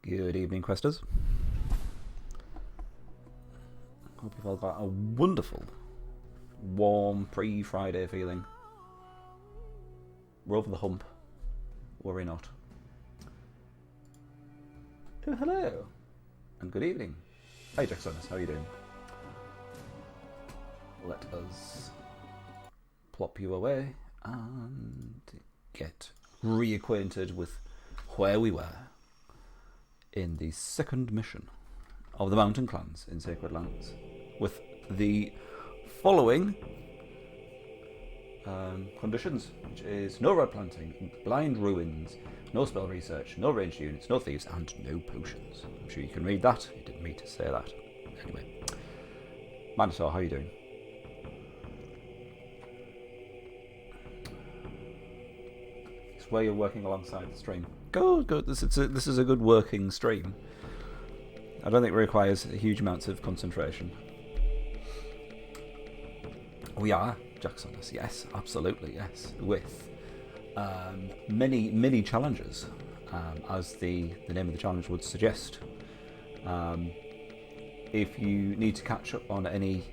Good evening, Questers. Hope you've all got a wonderful, warm, pre-Friday feeling. We're over the hump. Worry not. Oh, hello, and good evening. Hi, Jackson. How are you doing? Let us plop you away and get reacquainted with where we were in the second mission of the Mountain Clans in Sacred Lands, with the following conditions, which is no rod planting, blind ruins, no spell research, no ranged units, no thieves, and no potions. I'm sure you can read that. You didn't mean to say that. Anyway, Manator, how are you doing? It's where you're working alongside the stream. Good. This is a good working stream. I don't think it requires huge amounts of concentration. We are Jackson. Yes, absolutely, yes. With many challenges, as the name of the challenge would suggest. If you need to catch up on any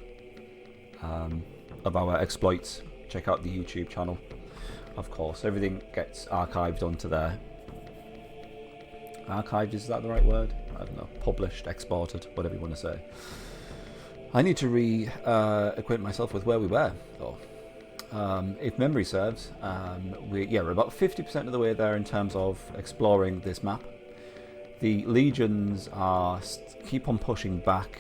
of our exploits, check out the YouTube channel. Of course, everything gets archived onto there. Archived, is that the right word? I don't know. Published, exported, whatever you want to say. I need to acquaint myself with where we were, though. If memory serves, we're about 50% of the way there in terms of exploring this map. The legions keep on pushing back.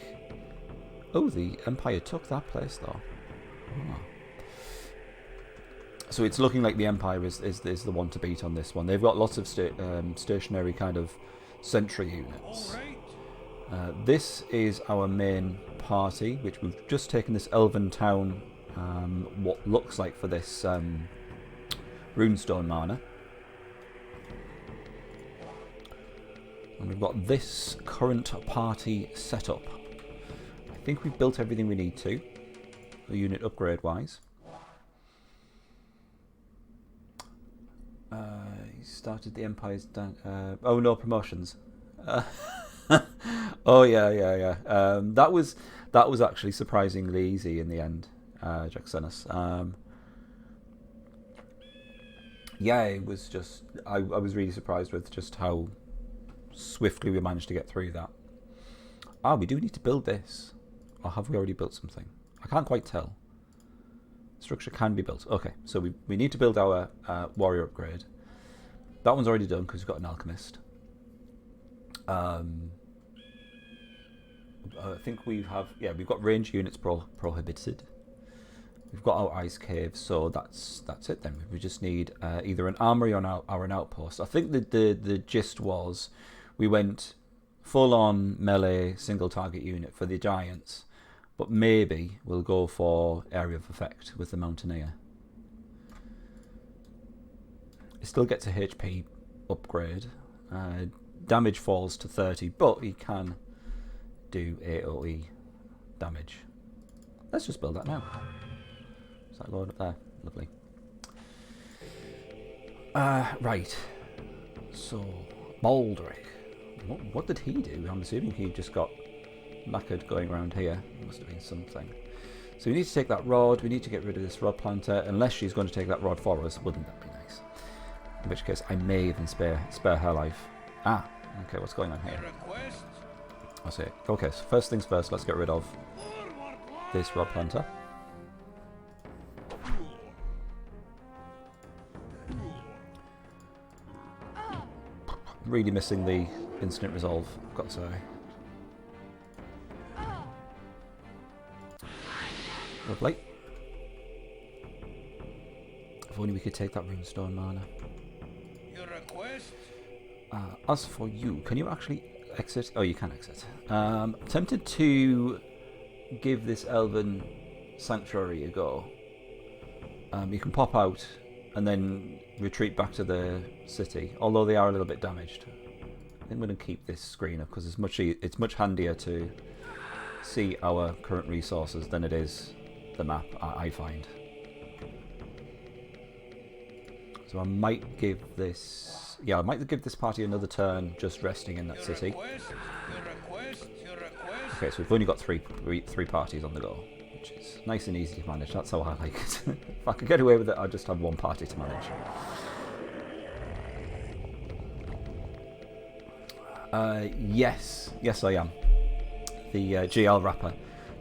Oh, the Empire took that place, though. Oh. So it's looking like the Empire is the one to beat on this one. They've got lots of stationary kind of sentry units. This is our main party, which we've just taken this elven town, what looks like for this runestone mana. And we've got this current party set up. I think we've built everything we need to, unit upgrade wise. He started the Empire's oh, no promotions. Oh yeah. That was actually surprisingly easy in the end, Jacksonis. Yeah, it was just I was really surprised with just how swiftly we managed to get through that. We do need to build this, or have we already built something? I can't quite tell. Structure can be built. Okay, so we need to build our warrior upgrade. That one's already done because we've got an alchemist. I think we've got range units prohibited. We've got our ice cave, so that's it then. We just need either an armory or an outpost. I think the gist was we went full on melee single target unit for the giants. But maybe we'll go for area of effect with the Mountaineer. He still gets a HP upgrade. Damage falls to 30, but he can do AoE damage. Let's just build that now. Is that load up there? Lovely. Right. So, Baldric. What did he do? I'm assuming he just got knackered going around here. Must have been something. So we need to take that rod. We need to get rid of this rod planter. Unless she's going to take that rod for us, wouldn't that be nice? In which case, I may even spare her life. Okay. What's going on here? I see. Okay. So first things first. Let's get rid of this rod planter. Really missing the instant resolve, I've got to say. Lovely. If only we could take that runestone mana. Your request? As for you, can you actually exit? Oh, you can exit. Tempted to give this elven sanctuary a go. You can pop out and then retreat back to the city, although they are a little bit damaged. I think I'm going to keep this screen up because it's much handier to see our current resources than it is the map, I find. So I might give this Yeah, I might give this party another turn just resting in that Your city. request, your request, your request. Okay, so we've only got three parties on the go, which is nice and easy to manage. That's how I like it. If I could get away with it, I'd just have one party to manage. Yes, I am. The GL wrapper.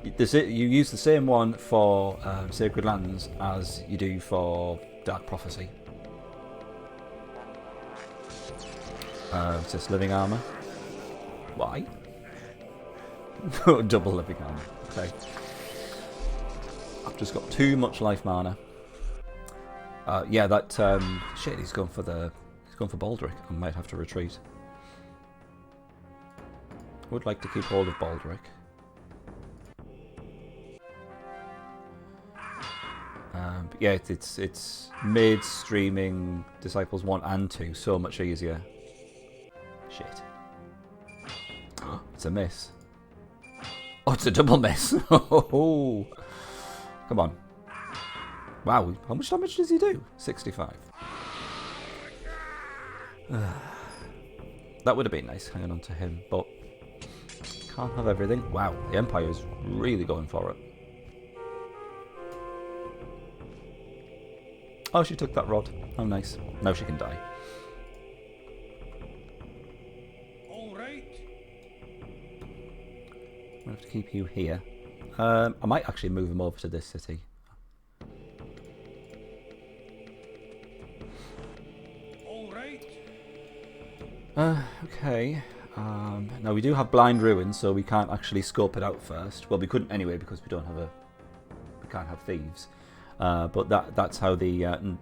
You use the same one for Sacred Lands as you do for Dark Prophecy. It's just living armor. Why? Double living armor. Okay. I've just got too much life mana. Yeah, that shit. He's going for Baldric. I might have to retreat. Would like to keep hold of Baldric. But yeah, it's mid streaming Disciples 1 and 2 so much easier. Shit. Oh, it's a miss. Oh, it's a double miss. Oh, come on. Wow, how much damage does he do? 65. That would have been nice hanging on to him, but can't have everything. Wow, the Empire is really going for it. Oh, she took that rod. Oh, nice. Now she can die. All right. I'm going to have to keep you here. I might actually move him over to this city. All right. Okay. Now we do have Blind Ruins, so we can't actually scope it out first. Well, we couldn't anyway because we can't have Thieves. But that's how the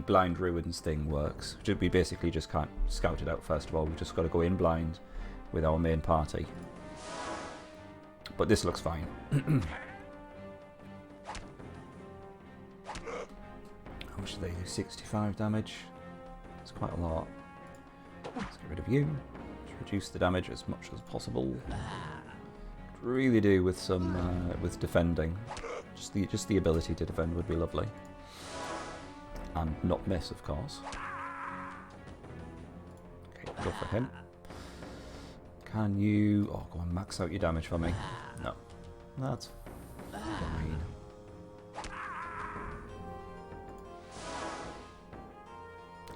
Blind Ruins thing works. We basically just can't scout it out first of all. We've just got to go in blind with our main party. But this looks fine. How much do they do? 65 damage. That's quite a lot. Let's get rid of you. Let's reduce the damage as much as possible. Really do with some with defending. Just the ability to defend would be lovely. And not miss, of course. Okay, go for him. Can you... Oh, go on, max out your damage for me. No. That's fine.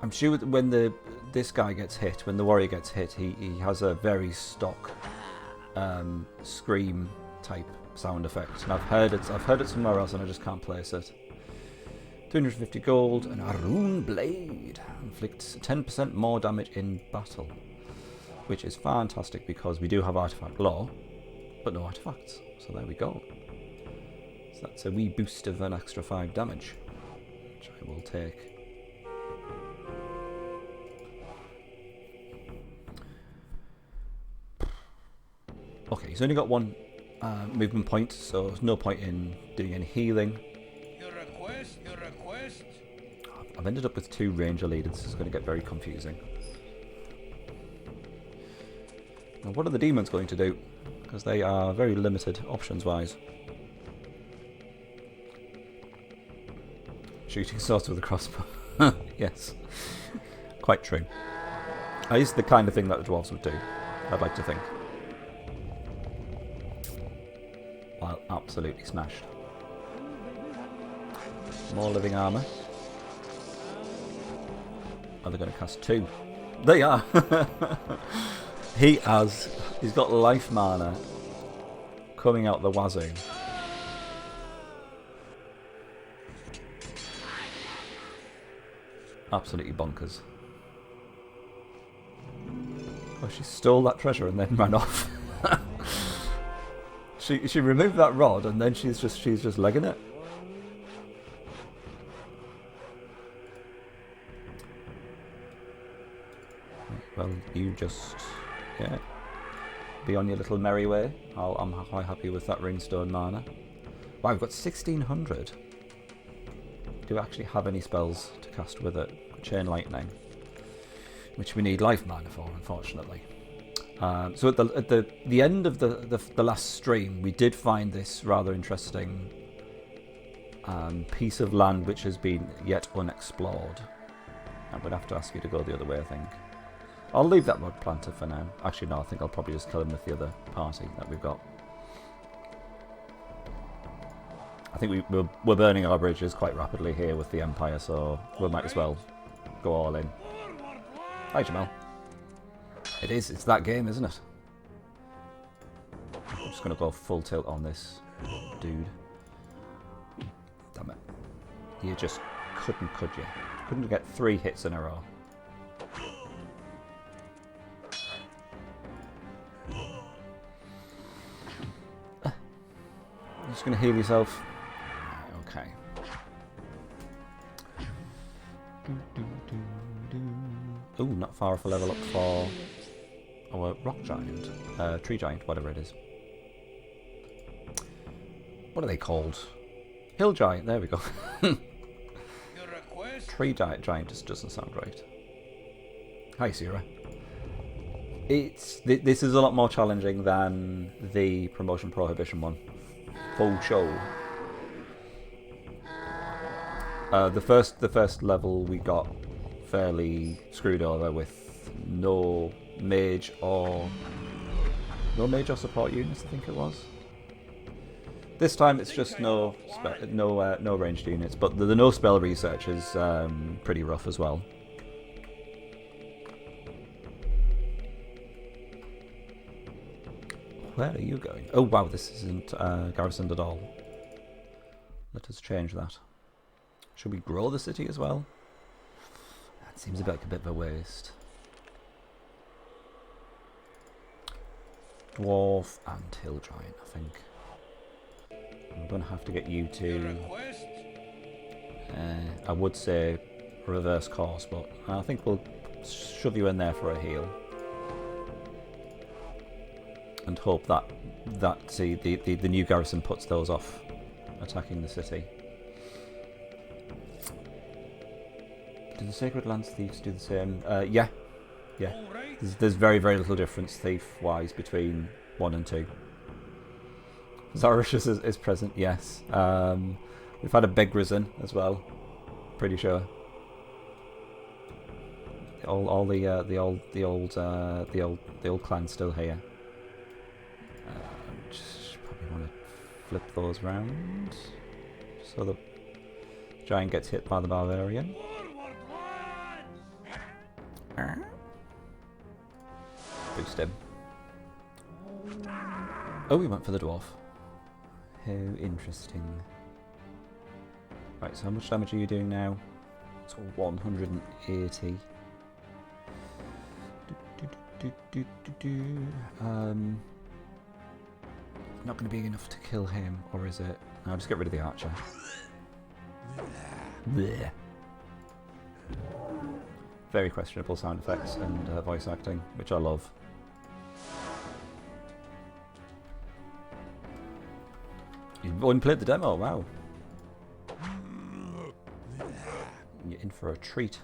I'm sure that when this guy gets hit, when the warrior gets hit, he has a very stock scream type sound effect, and I've heard it somewhere else, and I just can't place it. 250 gold, and a rune blade inflicts 10% more damage in battle, which is fantastic because we do have artifact law, but no artifacts. So there we go. So that's a wee boost of an extra 5 damage, which I will take. Okay, he's only got one movement point, so there's no point in doing any healing. Your request, your request. I've ended up with 2 ranger leaders. This is going to get very confusing. Now, what are the demons going to do? Because they are very limited options-wise. Shooting swords with a crossbow. Yes. Quite true. That is the kind of thing that the dwarves would do, I'd like to think. Well, absolutely smashed. More living armour. Are they going to cast 2? They are! He's got life mana coming out the wazoo. Absolutely bonkers. Oh, she stole that treasure and then ran off. She removed that rod and then she's just legging it. Well, you just be on your little merry way. I'm quite happy with that ringstone mana. Wow, we've got 1600. Do I actually have any spells to cast with it? Chain lightning, which we need life mana for, unfortunately. So at the end of the last stream, we did find this rather interesting piece of land which has been yet unexplored. I'm going to have to ask you to go the other way, I think. I'll leave that mud planter for now. Actually, no, I think I'll probably just kill him with the other party that we've got. I think we're burning our bridges quite rapidly here with the Empire, so we might as well go all in. Hi, Jamal. It's that game, isn't it? I'm just going to go full tilt on this dude. Damn it. You just couldn't, could you? Couldn't get 3 hits in a row. You're just going to heal yourself. Okay. Ooh, not far off a level up for our rock giant, tree giant, whatever it is. What are they called? Hill giant. There we go. Tree giant just doesn't sound right. Hi, Sierra. This is a lot more challenging than the promotion prohibition one. Full show. The first level we got fairly screwed over with no mage or support units, I think it was. This time it's just no ranged units, but the no spell research is pretty rough as well. Where are you going? Oh wow, this isn't garrisoned at all. Let us change that. Should we grow the city as well? That seems like a bit of a waste. Dwarf and hill giant, I think. I'm going to have to get you to... I would say reverse course, but I think we'll shove you in there for a heal. And hope that the new garrison puts those off attacking the city. Do the Sacred Lands Thieves do the same? Yeah. There's very, very little difference thief-wise between 1 and 2. Zarishus is present, yes. We've had a big risen as well. Pretty sure. All the old clan's still here. Just probably want to flip those round so the giant gets hit by the barbarian. Boost him. Oh, we went for the dwarf. How interesting. Right, so how much damage are you doing now? It's 180. Not going to be enough to kill him, or is it? No, I'll just get rid of the archer. Blech. Very questionable sound effects and voice acting, which I love. You've only played the demo, wow. You're in for a treat.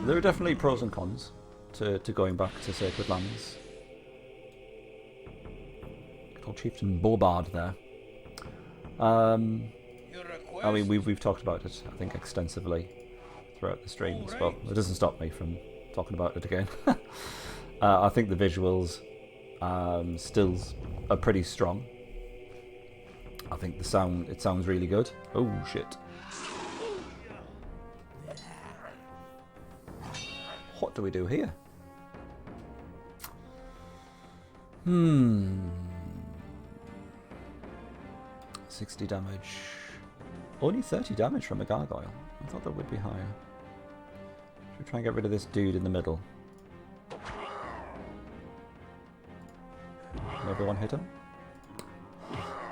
There are definitely pros and cons to going back to Sacred Lands. Called Chieftain Bobard there. I mean, we've talked about it, I think, extensively throughout the streams, but it doesn't stop me from talking about it again. I think the visuals still are pretty strong. I think it sounds really good. Oh shit. What do we do here? 60 damage. Only 30 damage from a gargoyle. I thought that would be higher. Should we try and get rid of this dude in the middle? Can everyone hit him?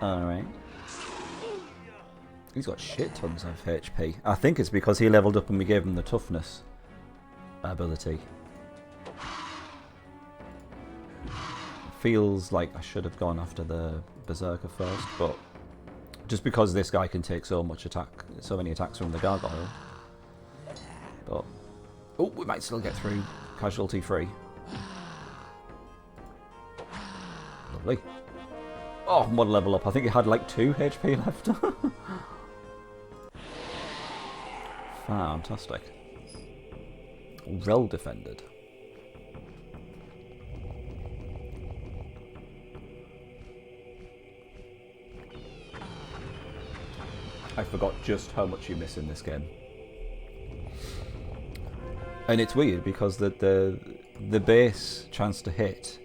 Alright. He's got shit tons of HP. I think it's because he leveled up and we gave him the toughness ability. Feels like I should have gone after the Berserker first, but just because this guy can take so many attacks from the gargoyle. But oh, we might still get through casualty free. Lovely. Oh, one level up. I think he had like 2 HP left. Fantastic. Well defended. I forgot just how much you miss in this game. And it's weird because the base chance to hit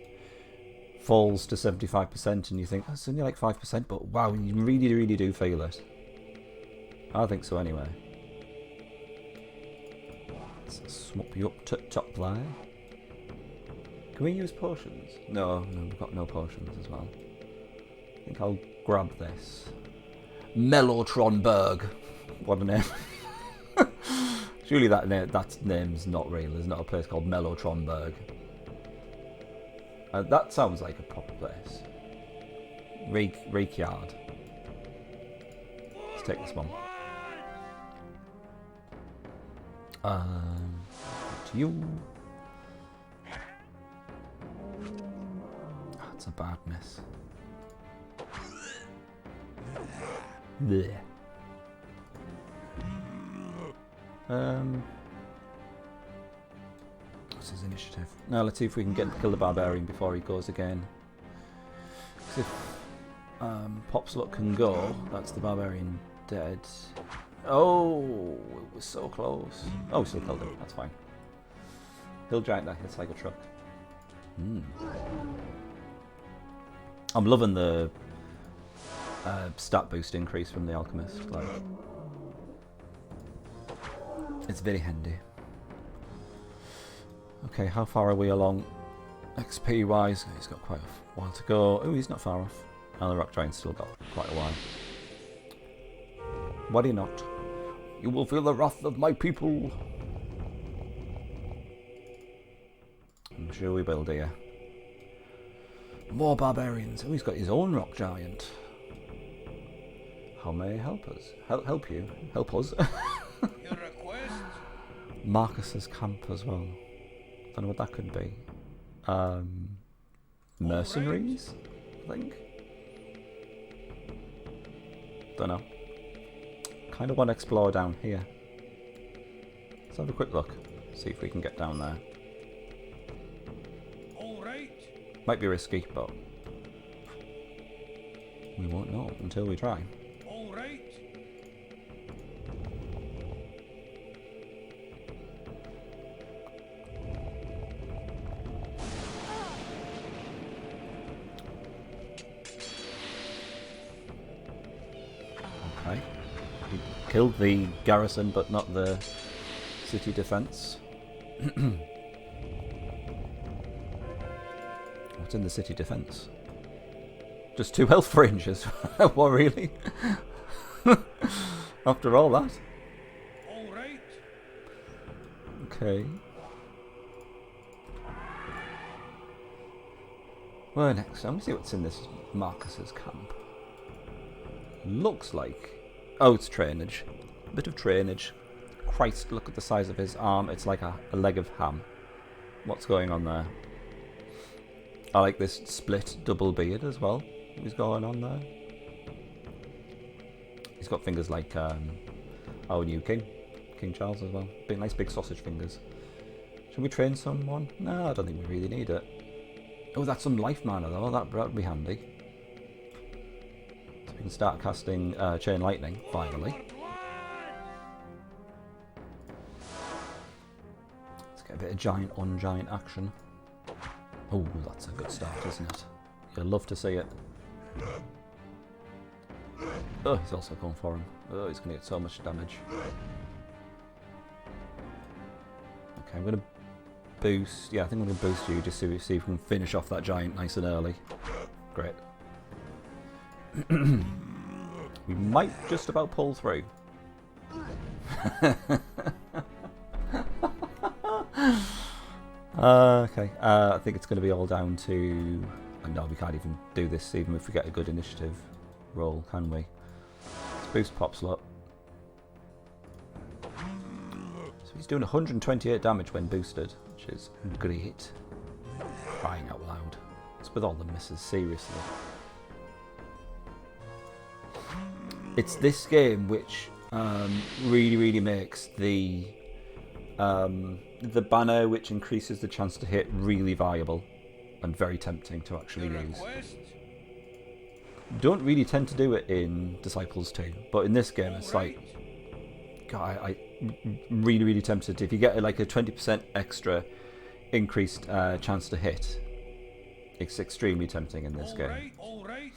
falls to 75% and you think, oh, it's only like 5%, but wow, you really, really do feel it. I think so anyway. Let's swap you up to top there. Can we use potions? No, we've got no potions as well. I think I'll grab this. Mellotronberg. What a name. Surely that name's not real. There's not a place called Mellotronberg. That sounds like a proper place. Rake Yard. Let's take this one. To you. That's a bad miss. Blech. What's his initiative? Now let's see if we can get kill the barbarian before he goes again. Because if Popslot can go, that's the barbarian dead. Oh, it was so close. Oh, we still killed him. That's fine. Hill giant that hits like a truck. I'm loving the stat boost increase from the alchemist. Like, it's very handy. Okay, how far are we along XP wise? He's got quite a while to go. Oh, he's not far off. And the rock giant's still got quite a while. Worry not. You will feel the wrath of my people. I'm sure we will, dear. More barbarians. Oh, he's got his own rock giant. How may I help us? Help you? Help us? Your request? Marcus's camp as well. Don't know what that could be. Mercenaries, I think. Don't know. Kind of want to explore down here. Let's have a quick look. See if we can get down there. All right. Might be risky, but we won't know until we try. All right. Okay. He killed the garrison, but not the city defense. What's in the city defense? Just 2 health ranges. What, really? After all that? All right. Okay. Where next? Let me see what's in this Marcus's camp. Looks like... Oh, it's trainage. A bit of trainage. Christ, look at the size of his arm. It's like a leg of ham. What's going on there? I like this split double beard as well. What's going on there? He's got fingers like our new king. King Charles as well. Big, nice big sausage fingers. Should we train someone? No, I don't think we really need it. Oh, that's some life mana though. That'd be handy. So we can start casting Chain Lightning, finally. Let's get a bit of giant on giant action. Oh, that's a good start, isn't it? You'll love to see it. Oh, he's also going for him. Oh, he's going to get so much damage. Okay, I'm going to boost. Yeah, I think I'm going to boost you just to see if we can finish off that giant nice and early. Great. We might just about pull through. Okay, I think it's going to be all down to... No, we can't even do this even if we get a good initiative roll, can we? Let's boost Pop Slot. So he's doing 128 damage when boosted, which is great. Crying out loud. It's with all the misses, seriously. It's this game which really, really makes the The banner, which increases the chance to hit, really viable and very tempting to actually Your use. request? Don't really tend to do it in Disciples 2, but in this game it's like, God, I really tempted. If you get like a 20% extra increased chance to hit, it's extremely tempting in this game. All right.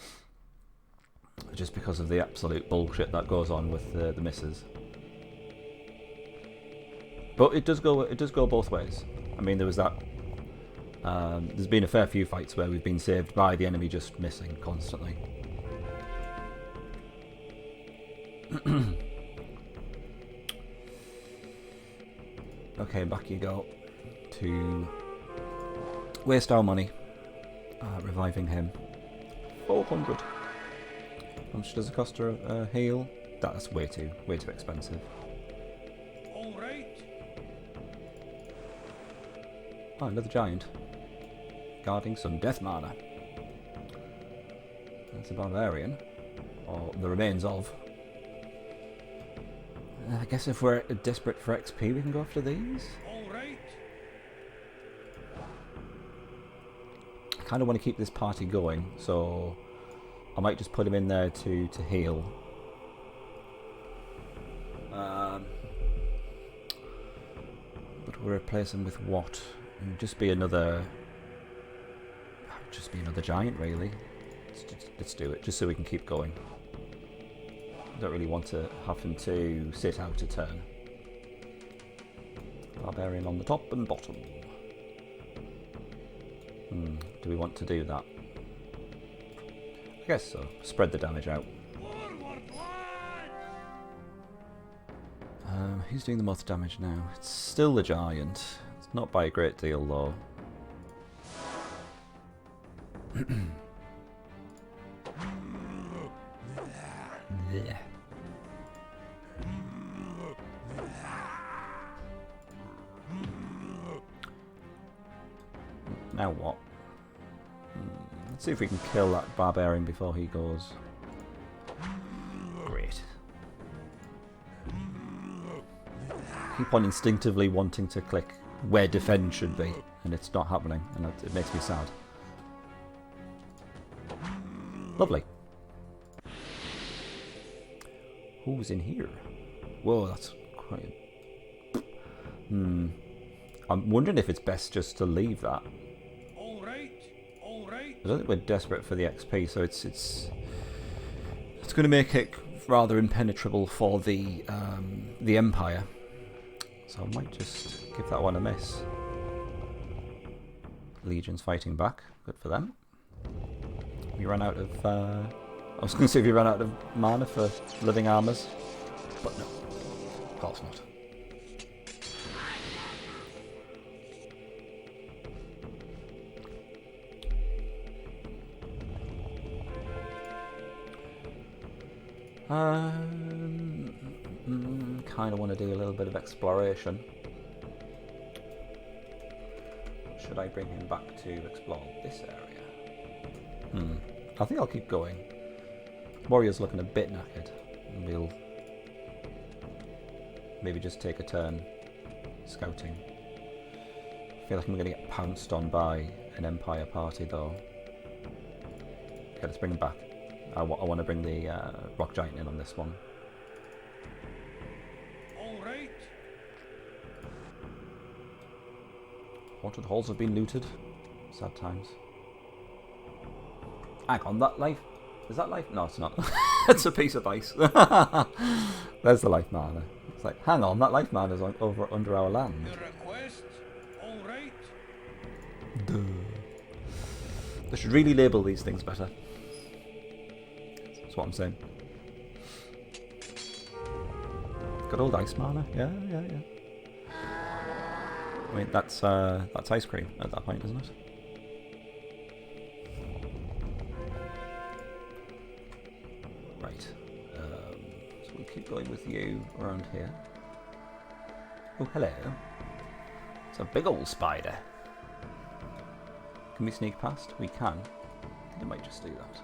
Just because of the absolute bullshit that goes on with the misses. But it does go both ways. I mean, there was that. There's been a fair few fights where we've been saved by the enemy just missing constantly. Okay, back you go to waste our money reviving him. 400. How much does it cost to heal? That's way too expensive. All right. Oh, another giant. Guarding some death mana. That's a barbarian. Or the remains of. I guess if we're desperate for XP, we can go after these. All right. I kind of want to keep this party going, so I might just put him in there to heal. But we'll replace him with what? It would just be another giant, really. Let's do it, just so we can keep going. Don't really want to have him to sit out a turn. Barbarian on the top and bottom. Do we want to do that? I guess so. Spread the damage out. Who's doing the most damage now? It's still the giant. It's not by a great deal, though. Yeah. Now what? Let's see if we can kill that barbarian before he goes. Great. Keep on instinctively wanting to click where defend should be, and it's not happening, and it makes me sad. Lovely. Who's in here? Whoa, that's quite... I'm wondering if it's best just to leave that. All right. I don't think we're desperate for the XP, so it's going to make it rather impenetrable for the Empire. So I might just give that one a miss. Legion's fighting back. Good for them. We ran out of... I was going to say we ran out of mana for living armors, but no, of course not. Kind of want to do a little bit of exploration. Should I bring him back to explore this area? I think I'll keep going. Warrior's looking a bit knackered. We'll maybe just take a turn scouting. I feel like I'm going to get pounced on by an Empire party though. Okay, let's bring him back. I want to bring the Rock Giant in on this one. All right. Haunted halls have been looted. Sad times. Hang on, that life... Is that life? No, it's not. It's a piece of ice. There's the life mana. It's like, hang on, that life mana is under our land. Your request? All right. Duh. They should really label these things better. That's what I'm saying. Good old ice mana. Yeah. I mean, that's ice cream at that point, isn't it? Right. So we'll keep going with you around here. Oh, hello. It's a big old spider. Can we sneak past? We can. I think I might just do that.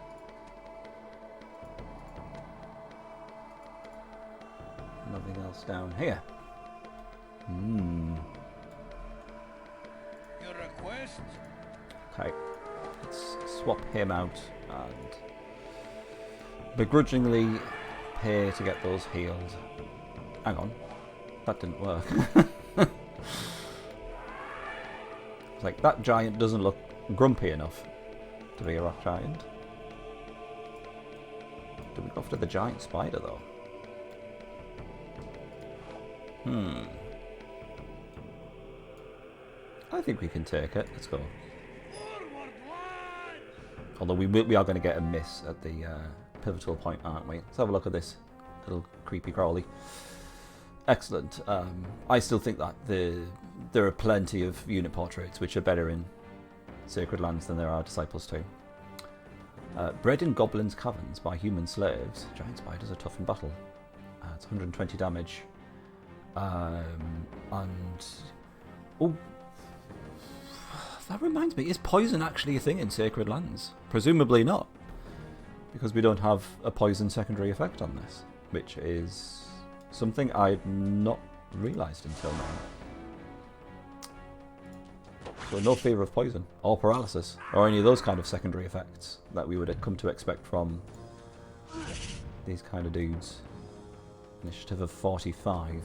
Nothing else down here. Hmm. Your request? Okay. Let's swap him out and begrudgingly pay to get those healed. Hang on. That didn't work. It's like, that giant doesn't look grumpy enough to be a rock giant. Do we go after the giant spider, though? I think we can take it. Let's go. Forward, lads! Although we are going to get a miss at the pivotal point, aren't we? Let's have a look at this little creepy crawly. Excellent. I still think that there are plenty of unit portraits which are better in Sacred Lands than there are Disciples 2. Bred in Goblins' Caverns by human slaves. Giant spiders are tough in battle. It's 120 damage. And... Oh, that reminds me, is poison actually a thing in Sacred Lands? Presumably not, because we don't have a poison secondary effect on this, which is something I'd not realised until now. So no fear of poison, or paralysis, or any of those kind of secondary effects that we would come to expect from these kind of dudes. Initiative of 45,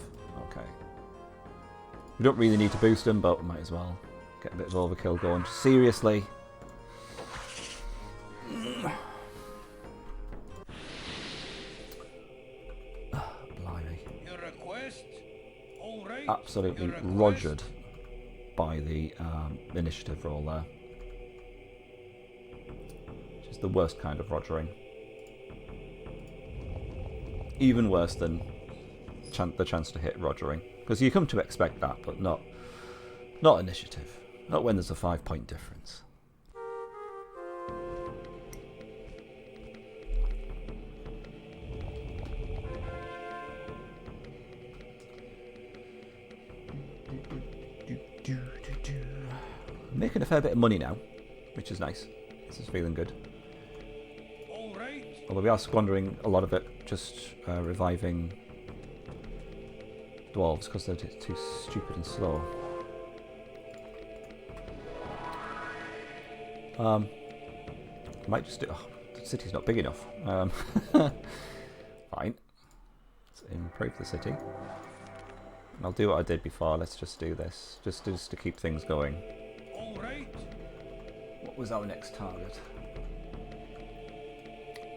okay. We don't really need to boost them, but we might as well get a bit of overkill going. Seriously. Blimey. Your request? All right. Absolutely Your request? rogered by the initiative roll there. Which is the worst kind of rogering. Even worse than the chance to hit rogering. Because you come to expect that, but not initiative. Not when there's a 5-point difference. Making a fair bit of money now, which is nice. This is feeling good. All right. Although we are squandering a lot of it just reviving dwarves because they're too stupid and slow. Might just do... Oh, the city's not big enough. Fine. Let's improve the city. And I'll do what I did before. Let's just do this. Just to keep things going. All right. What was our next target?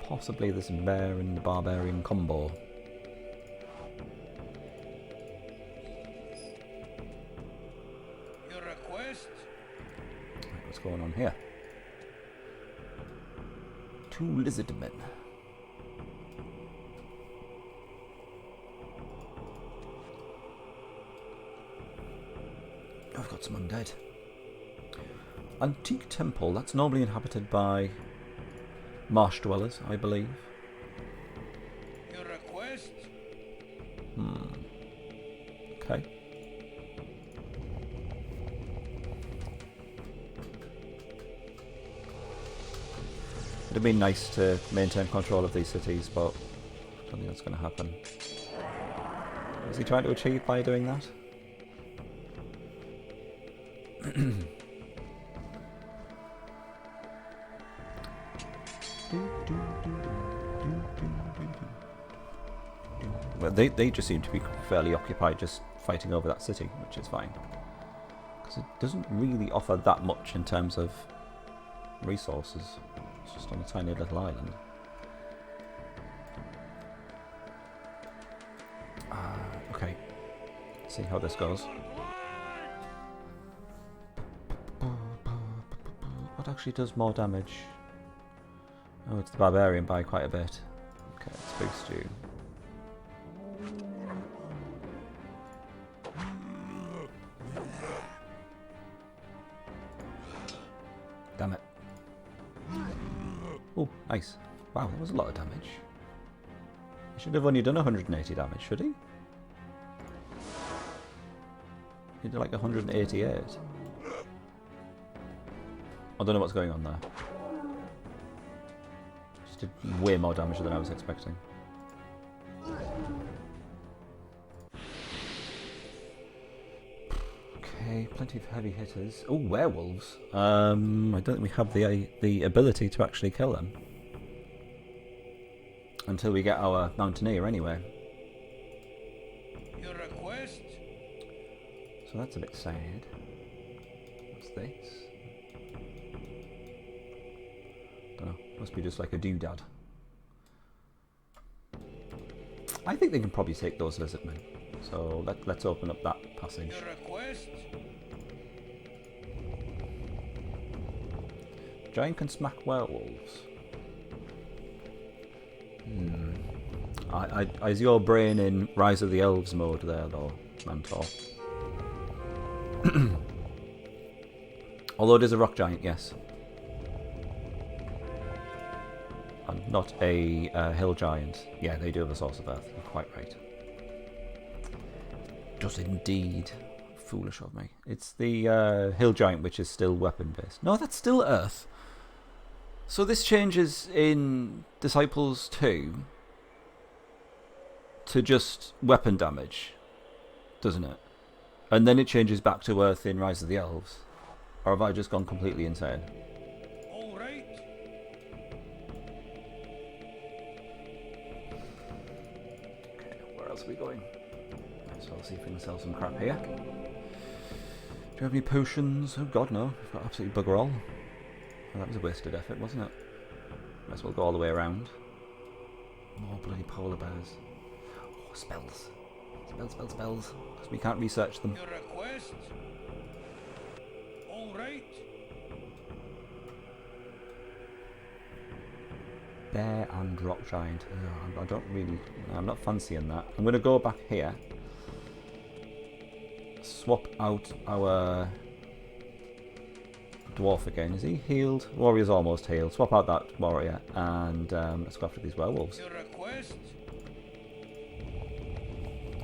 Possibly this bear and barbarian combo. Your request? Right, what's going on here? 2 lizard men. I've got some undead. Antique temple. That's normally inhabited by marsh dwellers, I believe. Your request? Okay. It'd have been nice to maintain control of these cities, but I don't think that's going to happen. What's he trying to achieve by doing that? Well, they just seem to be fairly occupied just fighting over that city, which is fine. Because it doesn't really offer that much in terms of resources. It's just on a tiny little island. Okay. Let's see how this goes. What actually does more damage? Oh, it's the barbarian by quite a bit. Okay, let's boost you. Damn it. Oh, nice. Wow, that was a lot of damage. He should have only done 180 damage, should he? He did like 188. I don't know what's going on there. Just did way more damage than I was expecting. Okay, plenty of heavy hitters. Oh, werewolves. I don't think we have the ability to actually kill them. Until we get our Mountaineer, anyway. Your request? So that's a bit sad. What's this? Don't know. Must be just like a doodad. I think they can probably take those lizardmen. So let's open up that passage. Your request? Giant can smack werewolves. Is your brain in Rise of the Elves mode there, though, Mentor? Although it is a rock giant, yes. And not a hill giant. Yeah, they do have a source of earth. You're quite right. Does indeed. Foolish of me. It's the hill giant which is still weapon based. No, that's still earth. So this changes in Disciples 2 to just weapon damage, doesn't it? And then it changes back to earth in Rise of the Elves. Or have I just gone completely insane? All right. Okay, where else are we going? So I'll see if we can sell some crap here. Do you have any potions? Oh god, no. We've got absolutely bugger all. Well, that was a wasted effort, wasn't it? Might as well go all the way around. More bloody polar bears. Oh, spells. Spells. Because we can't research them. Your request? All right. Bear and rock giant. I don't really... I'm not fancying that. I'm going to go back here. Swap out our... dwarf again. Is he healed? Warrior's almost healed. Swap out that warrior and let's go after these werewolves. Your request?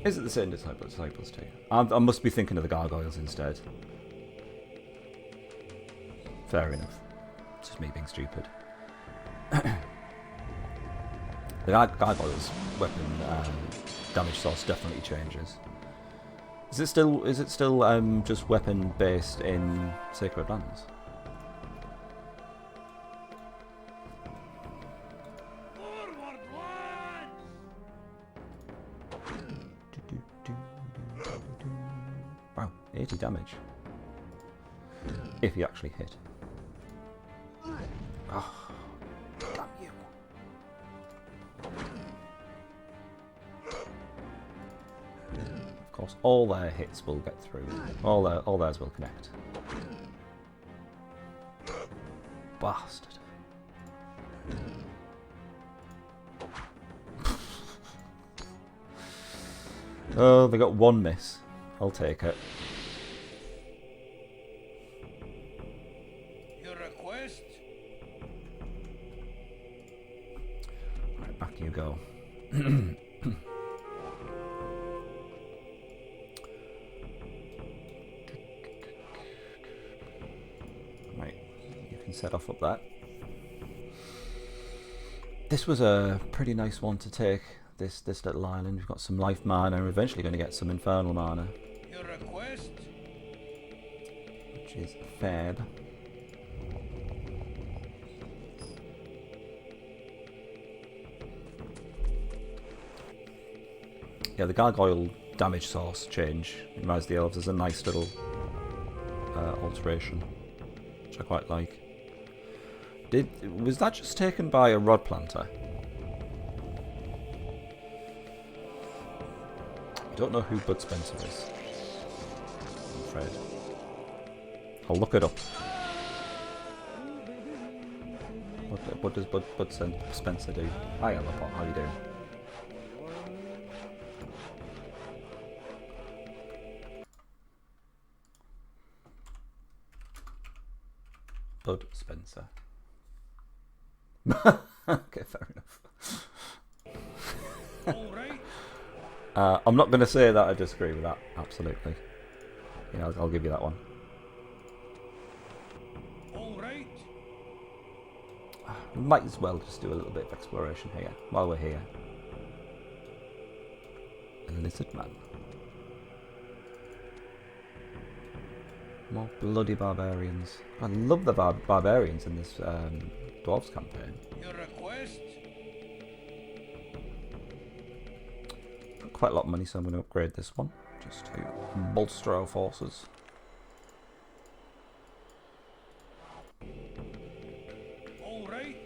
Is it the same Disciples 2? I must be thinking of the gargoyles instead. Fair enough. It's just me being stupid. The gargoyles weapon damage source definitely changes. Is it still just weapon based in Sacred Lands? Forward, lads! Wow, 80 damage. If he actually hit. Oh, damn you. Of course, all their hits will get through. All theirs will connect. Bastard. Oh, they got one miss. I'll take it. Your request? Right, back you go. Right, you can set off up that. This was a pretty nice one to take. This little island. We've got some life mana, and we're eventually going to get some infernal mana, Your request? which is fab. Yeah, the gargoyle damage source change in Rise of the Elves is a nice little alteration, which I quite like. Was that just taken by a rod planter? I don't know who Bud Spencer is, I'm afraid. I'll look it up. What does Bud Spencer do? Hi, Elapot, how are you doing? Bud Spencer. Okay, fair enough. All right. I'm not going to say that I disagree with that, absolutely. Yeah, I'll give you that one. All right. We might as well just do a little bit of exploration here, while we're here. A lizard man. More bloody barbarians. I love the barbarians in this Dwarves campaign. Your request? Got quite a lot of money, so I'm going to upgrade this one just to bolster our forces. All right.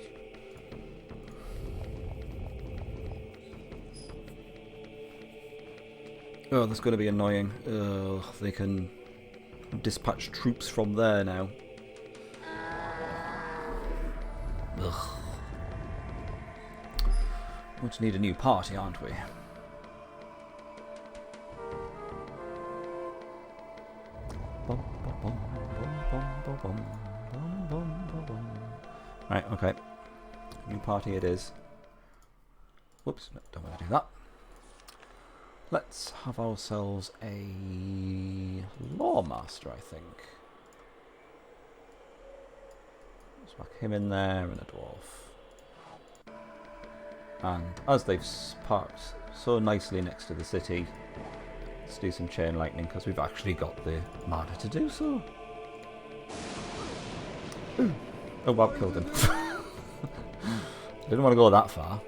Oh, that's going to be annoying. They can dispatch troops from there now. Ugh. Going to need a new party, aren't we? Right, okay. New party it is. Whoops, no, don't want to do that. Let's have ourselves a Lawmaster, I think. Let's whack him in there and a Dwarf. And as they've parked so nicely next to the city, let's do some chain lightning because we've actually got the mana to do so. Ooh. Oh wow, killed him. Didn't want to go that far.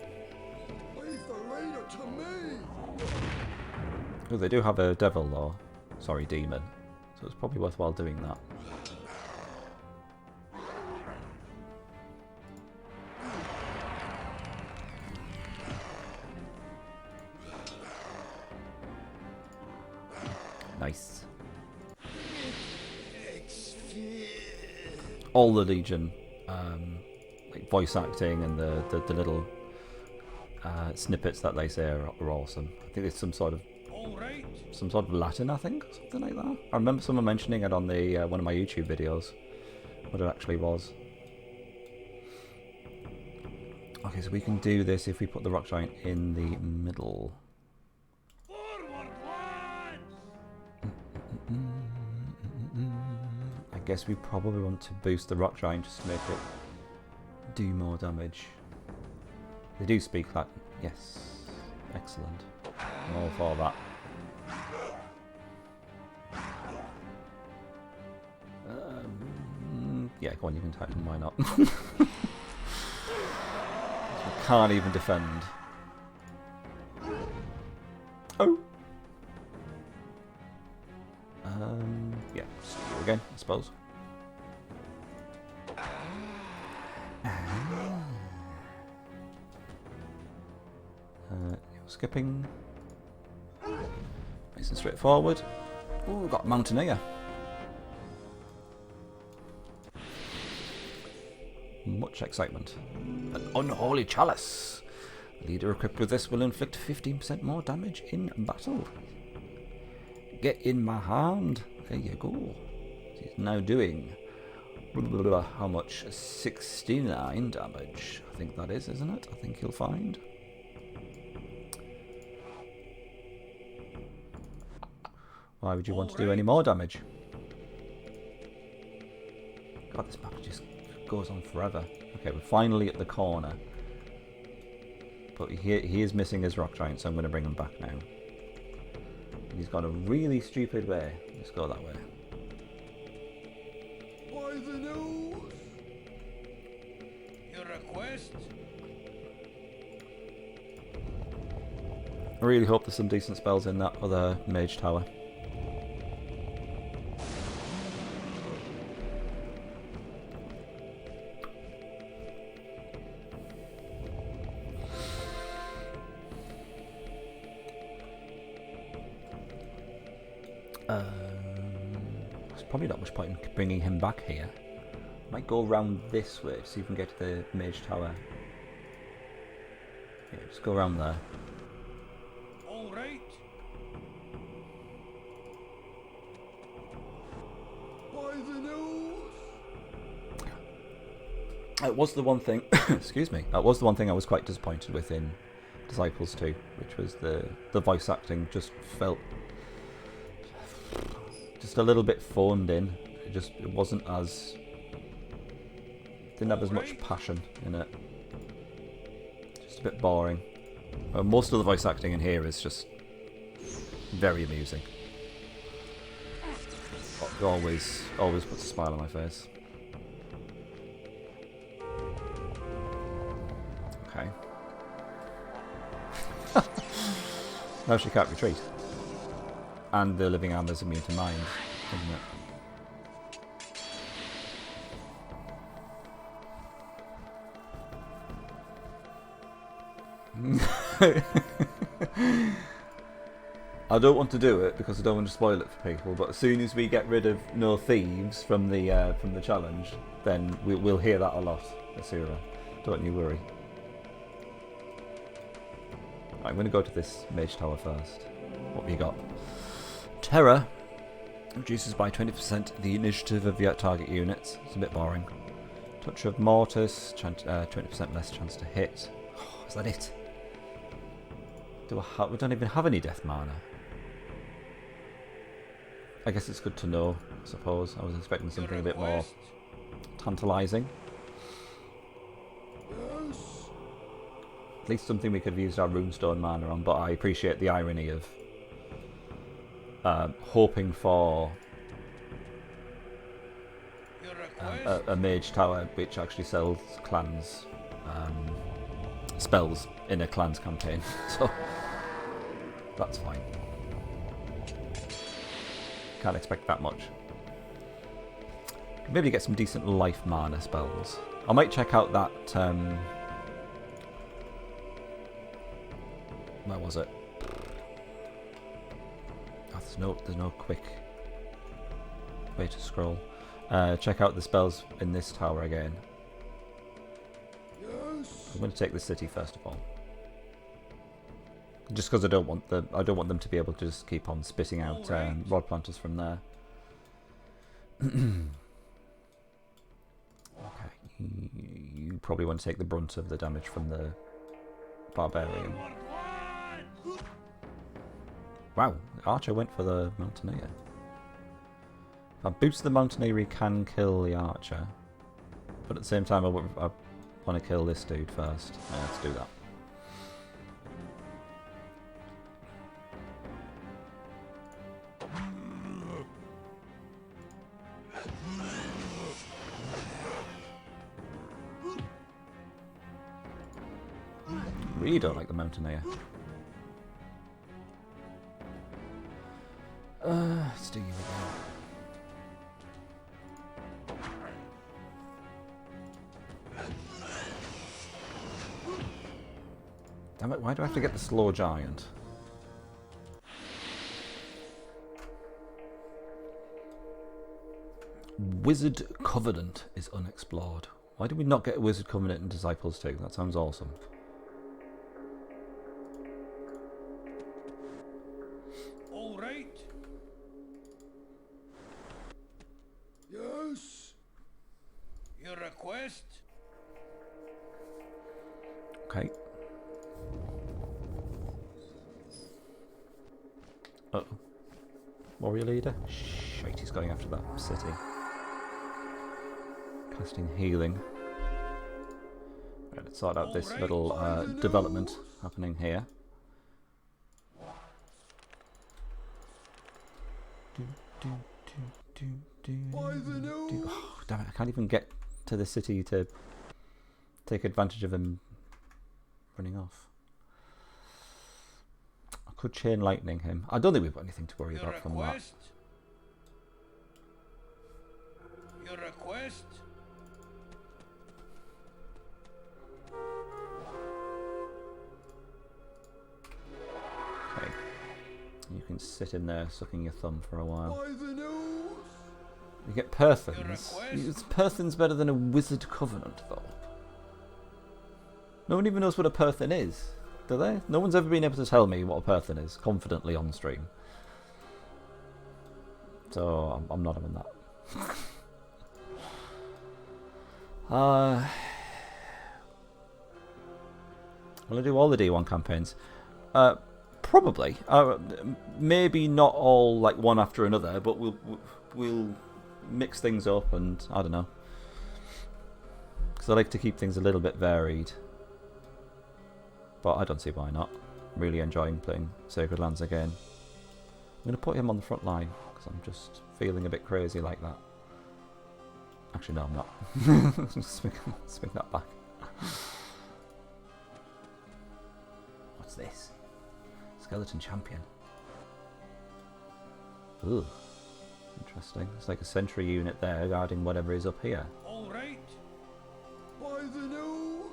Oh, they do have a devil though. Sorry, demon. So it's probably worthwhile doing that. Nice. All the Legion like voice acting and the little snippets that they say are awesome. I think it's some sort of Latin, I think, something like that. I remember someone mentioning it on the one of my YouTube videos, what it actually was. Okay, so we can do this if we put the rock giant in the middle. Forward, lads! I guess we probably want to boost the rock giant just to make it do more damage. They do speak Latin. Yes. Excellent. I'm all for that. Yeah, go on, you can Titan, why not? I can't even defend. Oh! Yeah, see you again, I suppose. Skipping. Nice and straightforward. Oh, we've got Mountaineer. Much excitement. An unholy chalice. Leader equipped with this will inflict 15% more damage in battle. Get in my hand. There you go. He's now doing how much? 69 damage. I think that is, isn't it? I think he'll find. Why would you want to do any more damage? God, this map just goes on forever. Okay, we're finally at the corner. But he is missing his rock giant, so I'm going to bring him back now. He's gone a really stupid way. Let's go that way. By the nose! Your request? I really hope there's some decent spells in that other mage tower. There's probably not much point in bringing him back here. Might go around this way to see if we can get to the mage tower. Yeah, just go around there. All right. By the nose. It was the one thing. Excuse me. That was the one thing I was quite disappointed with in Disciples 2, which was the voice acting just felt just a little bit phoned in. It wasn't as, didn't have as much passion in it. Just a bit boring. Most of the voice acting in here is just very amusing. It always puts a smile on my face. Okay. Now she can't retreat. And the living armor's immune to mind, isn't it? I don't want to do it because I don't want to spoil it for people, but as soon as we get rid of no thieves from the challenge, then we'll hear that a lot, Asura. Don't you worry. Right, I'm going to go to this mage tower first. What have you got? Terror reduces by 20% the initiative of your target units. It's a bit boring. Touch of Mortis, 20% less chance to hit. Oh, is that it? We don't even have any death mana. I guess it's good to know, I suppose. I was expecting something a bit more tantalising. At least something we could have used our runestone mana on, but I appreciate the irony of hoping for a mage tower which actually sells clans spells in a clans campaign. So that's fine. Can't expect that much. Maybe get some decent life mana spells. I might check out that where was it? Oh, there's no quick way to scroll. Check out the spells in this tower again. I'm going to take the city first of all, just because I don't want them to be able to just keep on spitting out rod planters from there. Okay, you probably want to take the brunt of the damage from the barbarian. Wow, Archer went for the Mountaineer. If I boost the Mountaineer, he can kill the Archer. But at the same time, I want to kill this dude first. Yeah, let's do that. Really don't like the Mountaineer. Let's do you again. Damn it, why do I have to get the slow giant? Wizard Covenant is unexplored. Why did we not get a Wizard Covenant in Disciples 2? That sounds awesome. All right. Yes. Your request? Okay. Uh-oh. Warrior leader? Shite, he's going after that city. Casting healing. Right, let's sort out this little development happening here. Oh, damn it, I can't even get to the city to take advantage of him running off. I could chain lightning him. I don't think we've got anything to worry about from that. Your request? Okay. You can sit in there sucking your thumb for a while. You get Perthins. Perthin's better than a Wizard Covenant, though. No one even knows what a Perthin is, do they? No one's ever been able to tell me what a Perthin is confidently on stream. So I'm not having that. Will I do all the D1 campaigns? Probably. Maybe not all like one after another, but we'll mix things up, and I don't know. Because I like to keep things a little bit varied. But I don't see why not. I'm really enjoying playing Sacred Lands again. I'm going to put him on the front line, because because I'm just feeling a bit crazy like that. Actually, no, I'm not. swing that back. What's this? Skeleton champion. Ooh, interesting. It's like a sentry unit there guarding whatever is up here. All right. By the nose.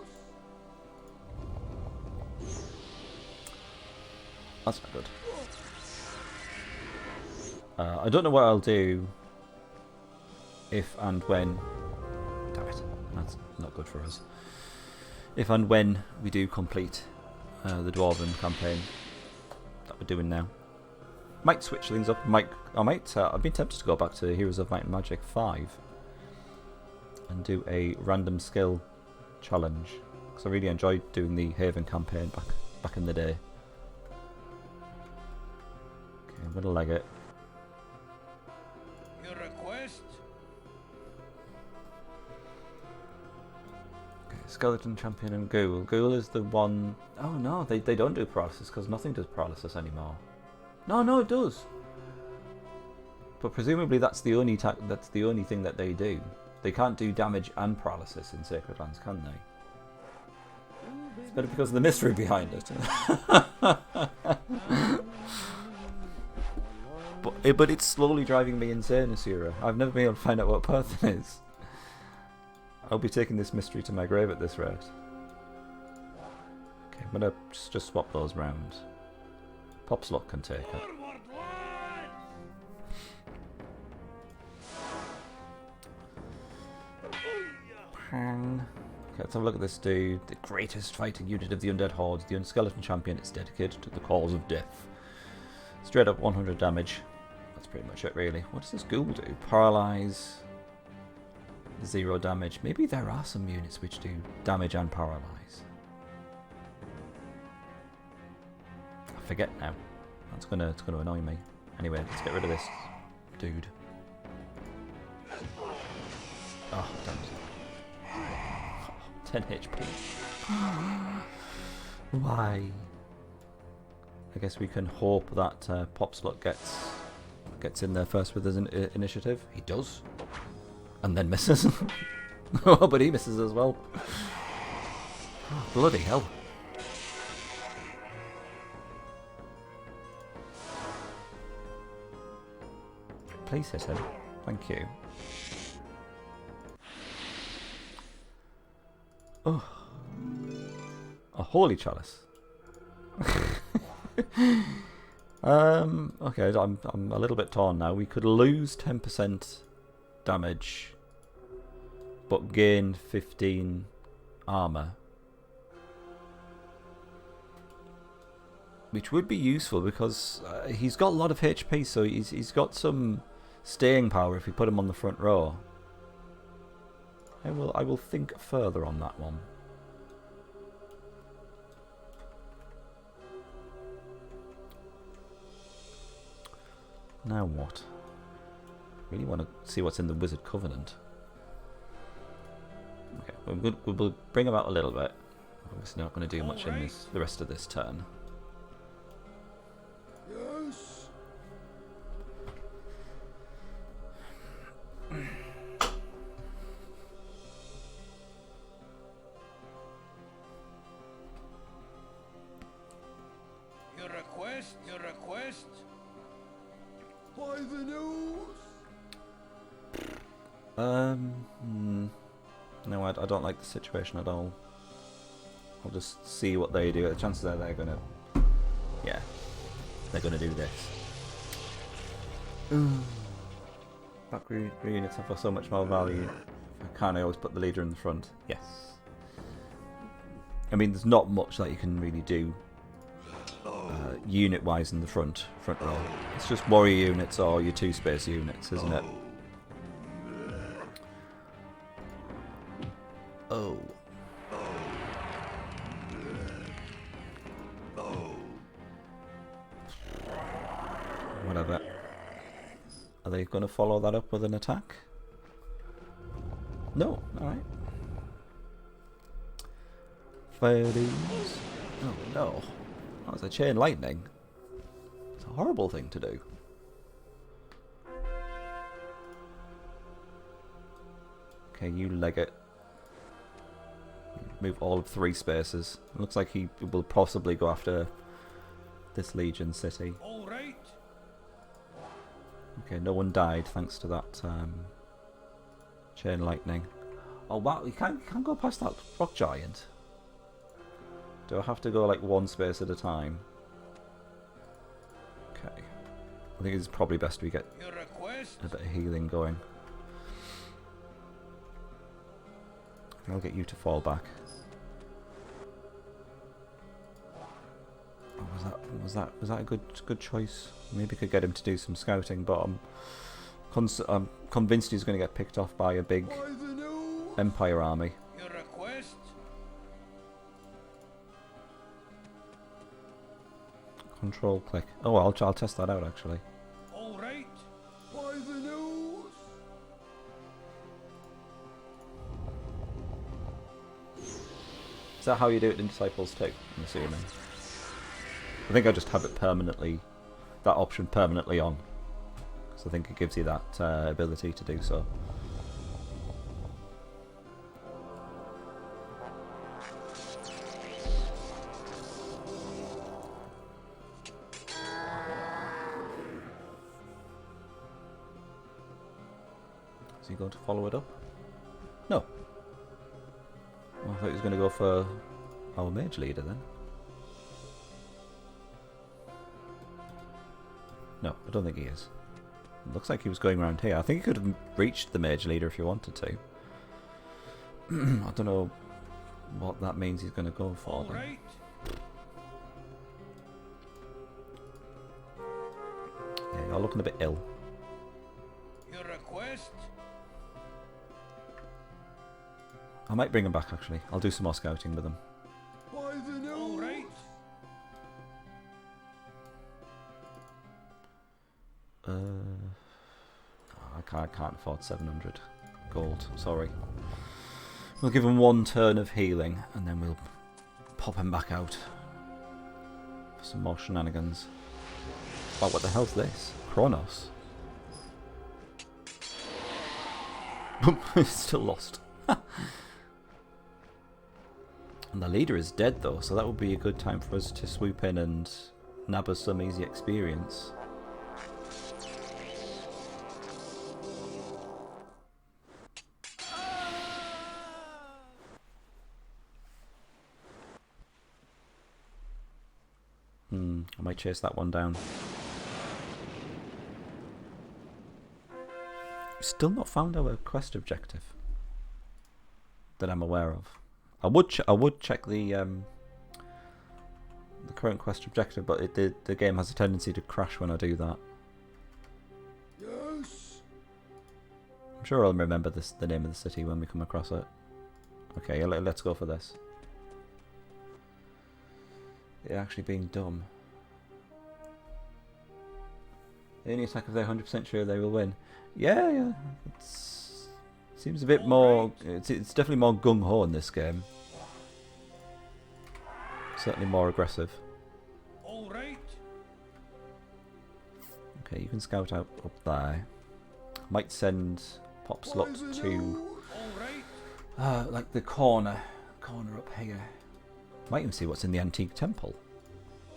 That's not good. I don't know what I'll do if and when... Damn it, that's not good for us. If and when we do complete the Dwarven campaign that we're doing now. Might switch things up. I've been tempted to go back to Heroes of Might and Magic 5 and do a random skill challenge, because I really enjoyed doing the Haven campaign back in the day. Okay, I'm gonna leg it. Your request? Okay, Skeleton champion and Ghoul. Ghoul is the one... Oh no, they don't do paralysis because nothing does paralysis anymore. No, it does. But presumably that's the only thing that they do. They can't do damage and paralysis in Sacred Lands, can they? It's better because of the mystery behind it. but it's slowly driving me insane, Asura. I've never been able to find out what Perthen is. I'll be taking this mystery to my grave at this rate. Okay, I'm gonna just swap those round. Popslot can take it. Pang. Okay, let's have a look at this dude. The greatest fighting unit of the Undead Hordes, the Skeleton Champion, is dedicated to the cause of death. Straight up 100 damage. That's pretty much it, really. What does this ghoul do? Paralyze. 0 damage. Maybe there are some units which do damage and paralyze. I forget now. It's gonna annoy me. Anyway, let's get rid of this dude. Oh, damn it. 10 HP. Why? I guess we can hope that Popslot gets in there first with his initiative. He does. And then misses. Oh, but he misses as well. Oh, bloody hell. Please hit him. Thank you. Oh. A holy chalice. Okay, I'm a little bit torn now. We could lose 10% damage, but gain 15 armor, which would be useful because he's got a lot of HP, so he's got some staying power if we put him on the front row. I will think further on that one. Now what? Really want to see what's in the Wizard Covenant. Okay, we'll bring him out a little bit. Obviously not going to do much in the rest of this turn. Yes. Your request? By the nose. No, I don't like the situation at all. I'll just see what they do. The chances are they're gonna... Yeah. They're gonna do this. Back units have so much more value. If I can, I always put the leader in the front. Yes. I mean, there's not much that you can really do unit-wise in the front row. It's just warrior units or your 2-space units, isn't it? Oh. Whatever. Are they going to follow that up with an attack? No. Alright. Thieves. Oh no. That was a chain lightning. It's a horrible thing to do. Okay, you leg it. Move all of 3 spaces. It looks like he will possibly go after this Legion city. All right. Okay, no one died thanks to that chain lightning. Oh wow, you can't go past that rock giant. Do I have to go like 1 space at a time? Okay. I think it's probably best we get Your request. a bit of healing going. I'll get you to fall back. Oh, was that a good choice? Maybe could get him to do some scouting, but I'm convinced he's going to get picked off by a big By the nose. Empire army. Your request. Control click. Oh, I'll test that out actually. All right. By the nose. Is that how you do it in Disciples 2? I'm assuming. I think I just have it permanently, that option permanently on, because I think it gives you that ability to do so. Is he going to follow it up? No. Well, I thought he was going to go for our mage leader then. No, I don't think he is. It looks like he was going around here. I think he could have reached the mage leader if he wanted to. I don't know what that means he's going to go for. All right. Yeah, you're looking a bit ill. Your request. I might bring him back actually. I'll do some more scouting with him. By the nose. All right. I can't afford 700 gold. Sorry. We'll give him 1 turn of healing and then we'll pop him back out for some more shenanigans. Wow, what the hell's this? Kronos. He's still lost. And the leader is dead though, so that would be a good time for us to swoop in and nab us some easy experience. I might chase that one down. Still not found our quest objective that I'm aware of. I would check the current quest objective, but the game has a tendency to crash when I do that. Yes. I'm sure I'll remember the name of the city when we come across it. Okay, yeah, let's go for this. It actually being dumb. Any attack if they're 100% sure they will win. Yeah. Seems a bit more. It's definitely more gung ho in this game. Certainly more aggressive. All right. Okay, you can scout out up there. Might send pop slot to All right. like the corner up here. Might even see what's in the antique temple.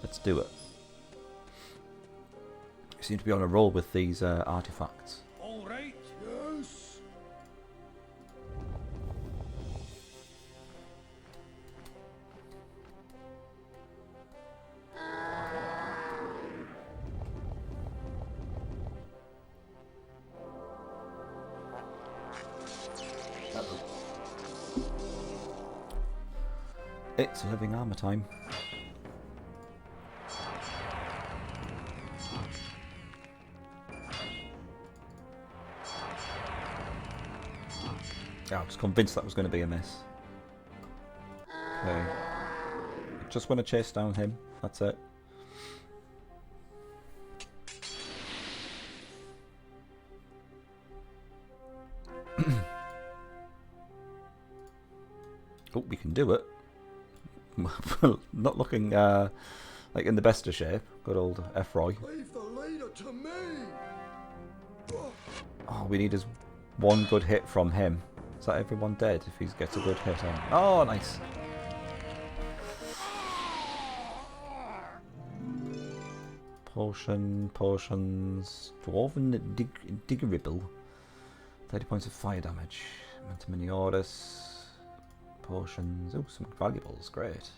Let's do it. We seem to be on a roll with these artifacts. All right. Yes. It's living armor time. I was convinced that was going to be a miss. Okay. Just want to chase down him. That's it. Oh, we can do it. Not looking like in the best of shape. Good old F-Roy. Leave the leader to me. Oh, we need one good hit from him. Is that everyone dead if he gets a good hit on? Oh, nice. Potions. Dwarven Diggeribble. 30 points of fire damage. Mantiminioris. Potions. Oh, some valuables. Great.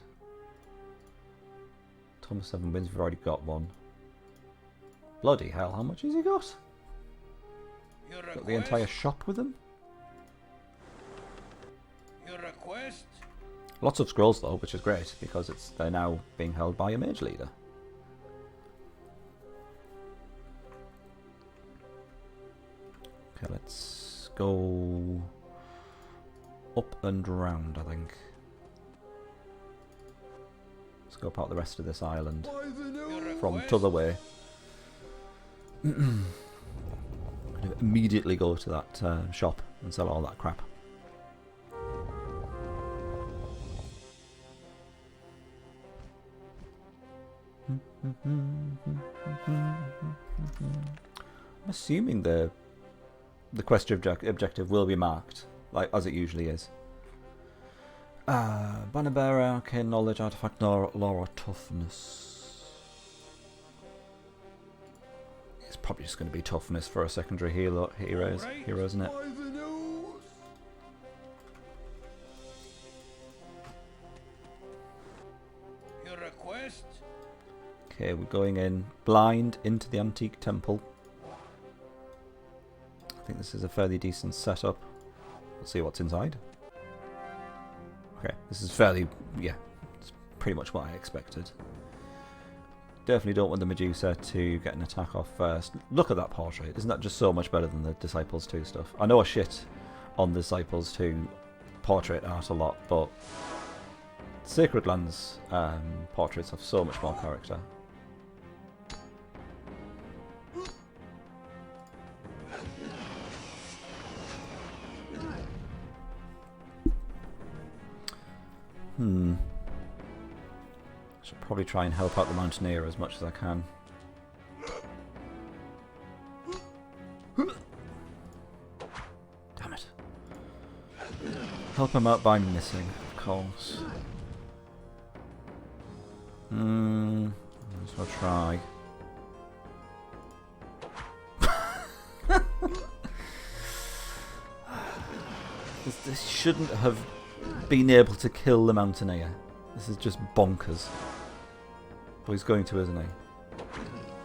Thomas 7 wins. We've already got one. Bloody hell, how much has he got? Got the entire shop with him? Your request? Lots of scrolls though, which is great because they're now being held by a mage leader. Okay, let's go up and round, I think. Let's go out the rest of this island from t'other way. I'm going to immediately go to that shop and sell all that crap. I'm assuming the quest objective will be marked, like as it usually is. Banner bearer, arcane knowledge, artifact law or toughness. It's probably just going to be toughness for a secondary hero, isn't it? Your request? Okay, we're going in blind into the antique temple. I think this is a fairly decent setup. We'll see what's inside. Okay, this is fairly, yeah, it's pretty much what I expected. Definitely don't want the Medusa to get an attack off first. Look at that portrait. Isn't that just so much better than the Disciples 2 stuff? I know I shit on the Disciples 2 portrait art a lot, but Sacred Lands portraits have so much more character. Should probably try and help out the Mountaineer as much as I can. Damn it. Help him out by missing, of course. Let's go try. This shouldn't have been able to kill the Mountaineer. This is just bonkers. But he's going to, isn't he?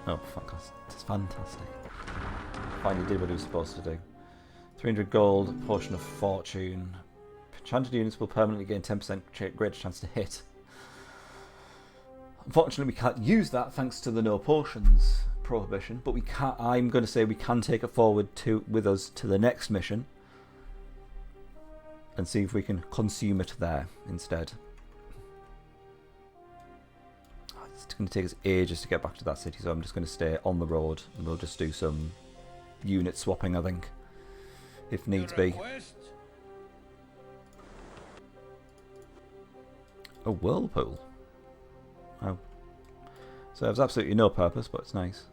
Oh, fuck us. It's fantastic. Finally did what he was supposed to do. 300 gold, Potion of Fortune. Enchanted units will permanently gain 10% greater chance to hit. Unfortunately, we can't use that thanks to the no potions prohibition, but we can. I'm going to say we can take it forward with us to the next mission and see if we can consume it there instead. It's going to take us ages to get back to that city, so I'm just going to stay on the road and we'll just do some unit swapping, I think, if needs be. A whirlpool. Oh. So it has absolutely no purpose, but it's nice.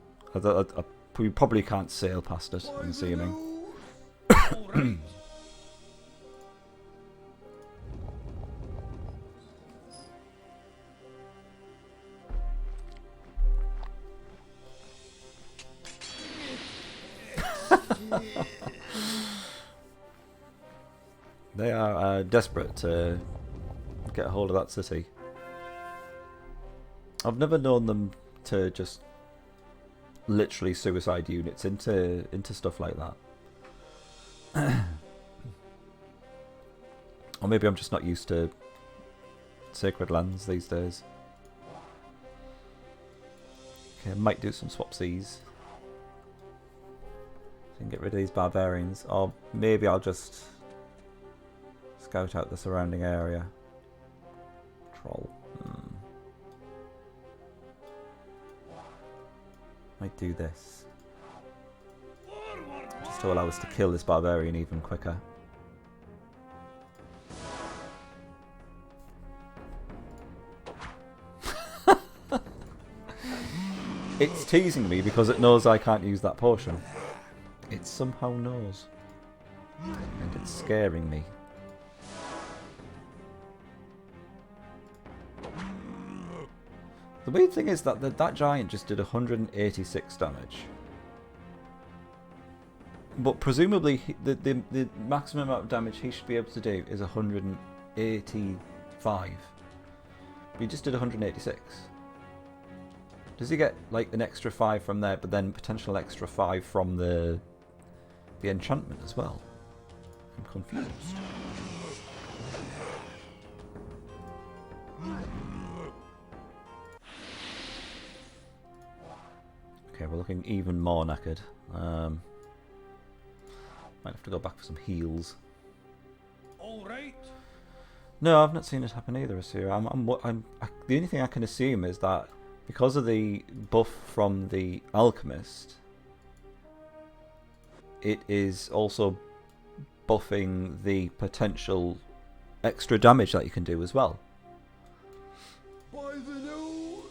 We probably can't sail past it, I'm assuming. They are desperate to get a hold of that city. I've never known them to just literally suicide units into stuff like that. Or maybe I'm just not used to Sacred Lands these days. Okay, I might do some swapsies. So I can get rid of these barbarians. Or maybe I'll just scout out the surrounding area. Troll. Might do this. Just to allow us to kill this barbarian even quicker. It's teasing me because it knows I can't use that potion. It somehow knows. And it's scaring me. The weird thing is that that giant just did 186 damage. But presumably the maximum amount of damage he should be able to do is 185. But he just did 186. Does he get like an extra 5 from there, but then potential extra 5 from the enchantment as well? I'm confused. Okay, we're looking even more knackered. Might have to go back for some heals. All right. No, I've not seen it happen either, Asir. The only thing I can assume is that because of the buff from the alchemist, it is also buffing the potential extra damage that you can do as well. By the nose.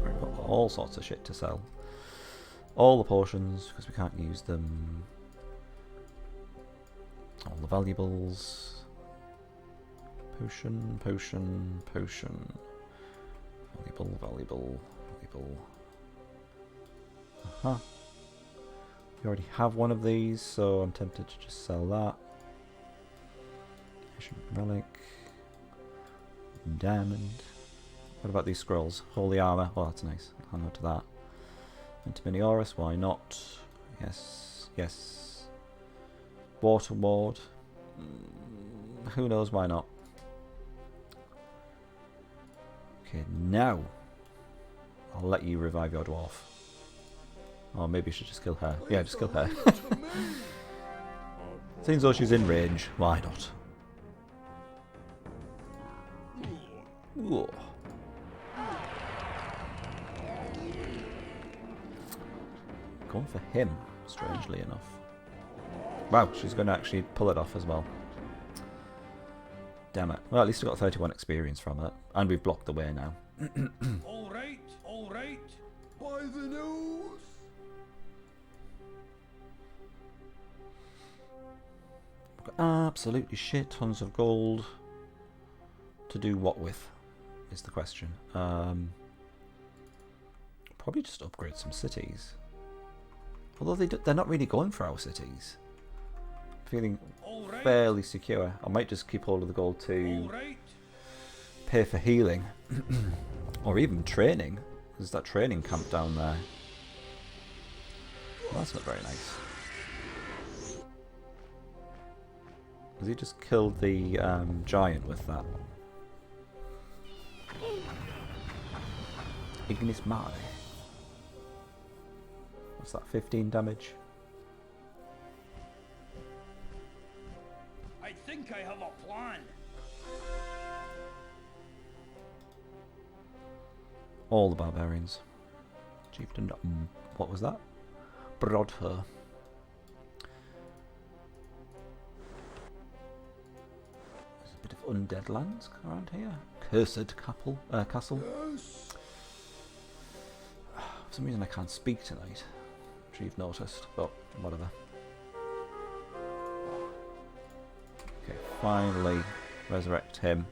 We've got all sorts of shit to sell. All the potions, because we can't use them. All the valuables. Potion. Valuable. Uh-huh. We already have one of these, so I'm tempted to just sell that. Ancient relic. Diamond. What about these scrolls? Holy armor. Oh, that's nice. I'll hang on to that. Antiminiorus, why not? Yes. Water ward. Who knows why not? Okay, now I'll let you revive your dwarf. Or maybe you should just kill her. Yeah, just kill her. Seems though she's in range, why not? Ooh. Going for him, strangely enough. Wow, she's going to actually pull it off as well. Damn it. Well, at least we got 31 experience from it. And we've blocked the way now. All right. By the nose. We've got absolutely shit tons of gold. To do what with, is the question. Probably just upgrade some cities. Although they're not really going for our cities. Feeling fairly secure. I might just keep hold of the gold to pay for healing. Or even training. There's that training camp down there. Well, that's not very nice. Has he just killed the giant with that? Ignis Mare. What's that, 15 damage? I think I have a plan. All the barbarians. Chieftain. What was that? Brodher. There's a bit of undead lands around here. Cursed castle. Yes. For some reason I can't speak tonight. I'm sure you've noticed, but whatever. Okay, finally resurrect him.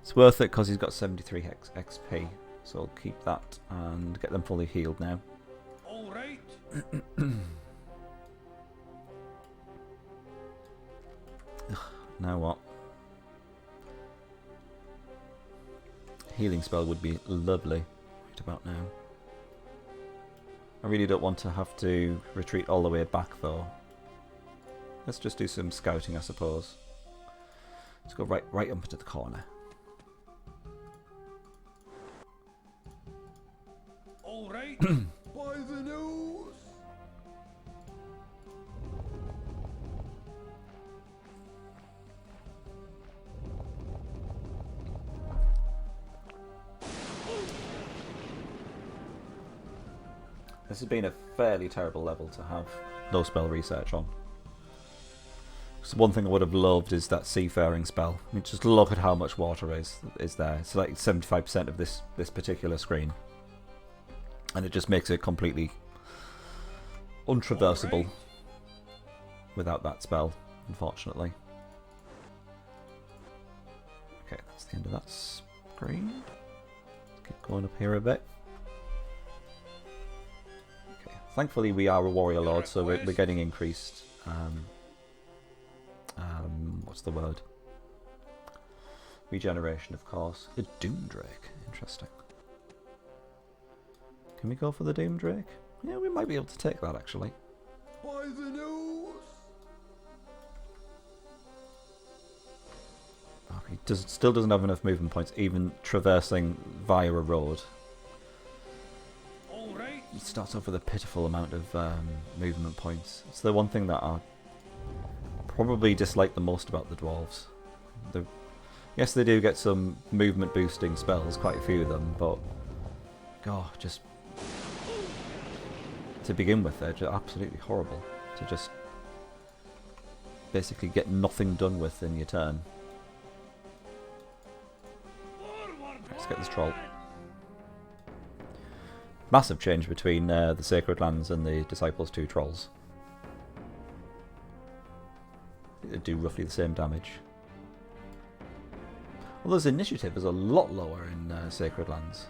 It's worth it because he's got 73 XP, so I'll keep that and get them fully healed now. All right. Now what? Healing spell would be lovely right about now. I really don't want to have to retreat all the way back though. Let's just do some scouting, I suppose. Let's go right up into the corner. All right. By the nose. This has been a fairly terrible level to have no spell research on. So one thing I would have loved is that seafaring spell. I mean, just look at how much water is there. It's like 75% of this particular screen. And it just makes it completely untraversable. without that spell, unfortunately. Okay, that's the end of that screen. Let's keep going up here a bit. Okay, thankfully we are a warrior lord, so we're getting increased. What's the word? Regeneration, of course. A Doom Drake. Interesting. Can we go for the Doom Drake? Yeah, we might be able to take that actually. By the nose. Oh, he still doesn't have enough movement points, even traversing via a road. All right. It starts off with a pitiful amount of movement points. It's the one thing that I probably dislike the most about the dwarves. Yes, they do get some movement boosting spells, quite a few of them, but God, just to begin with, they're just absolutely horrible to just basically get nothing done with in your turn. Let's get this troll. Massive change between the Sacred Lands and the Disciples 2 trolls. They do roughly the same damage. Well, there's initiative is a lot lower in Sacred Lands.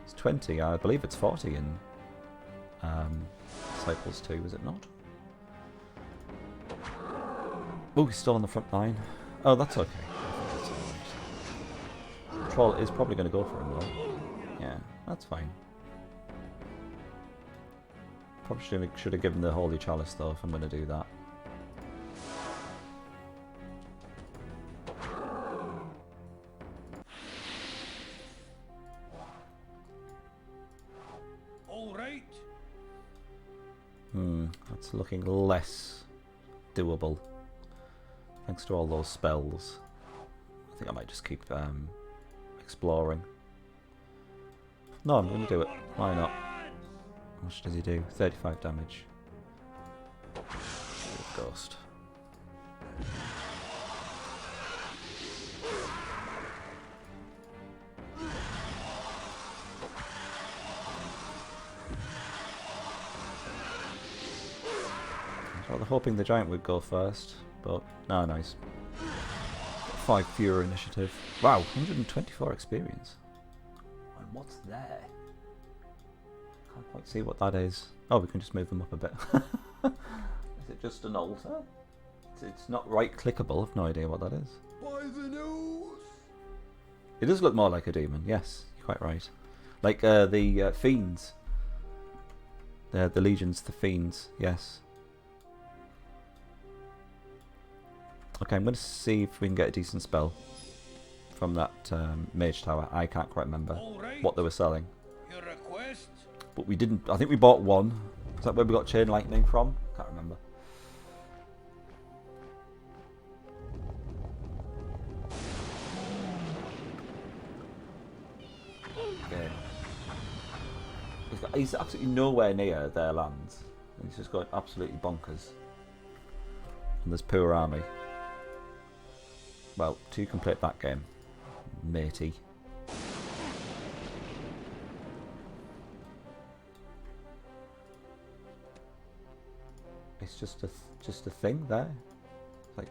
It's 20, I believe it's 40 in Disciples 2, is it not? Oh, he's still on the front line. Oh, that's okay. I think that's alright. Troll is probably going to go for him though. Yeah, that's fine. Probably should have given the Holy Chalice though if I'm going to do that. That's looking less doable. Thanks to all those spells. I think I might just keep exploring. No, I'm going to do it. Why not? How much does he do? 35 damage. Ghost. I was hoping the giant would go first, but no, nice. 5 fewer initiative. Wow, 124 experience. And what's there? Can't quite see what that is. Oh, we can just move them up a bit. Is it just an altar? It's not right clickable. I've no idea what that is. By the nose. It does look more like a demon. Yes, you're quite right. Like the fiends. The legions, the fiends. Yes. Okay, I'm going to see if we can get a decent spell from that mage tower. I can't quite remember what they were selling. Your request? But we didn't. I think we bought one. Is that where we got Chain Lightning from? Can't remember. Okay. He's absolutely nowhere near their lands. He's just going absolutely bonkers. And there's poor army. Well, to complete that game, matey. It's just a thing there, like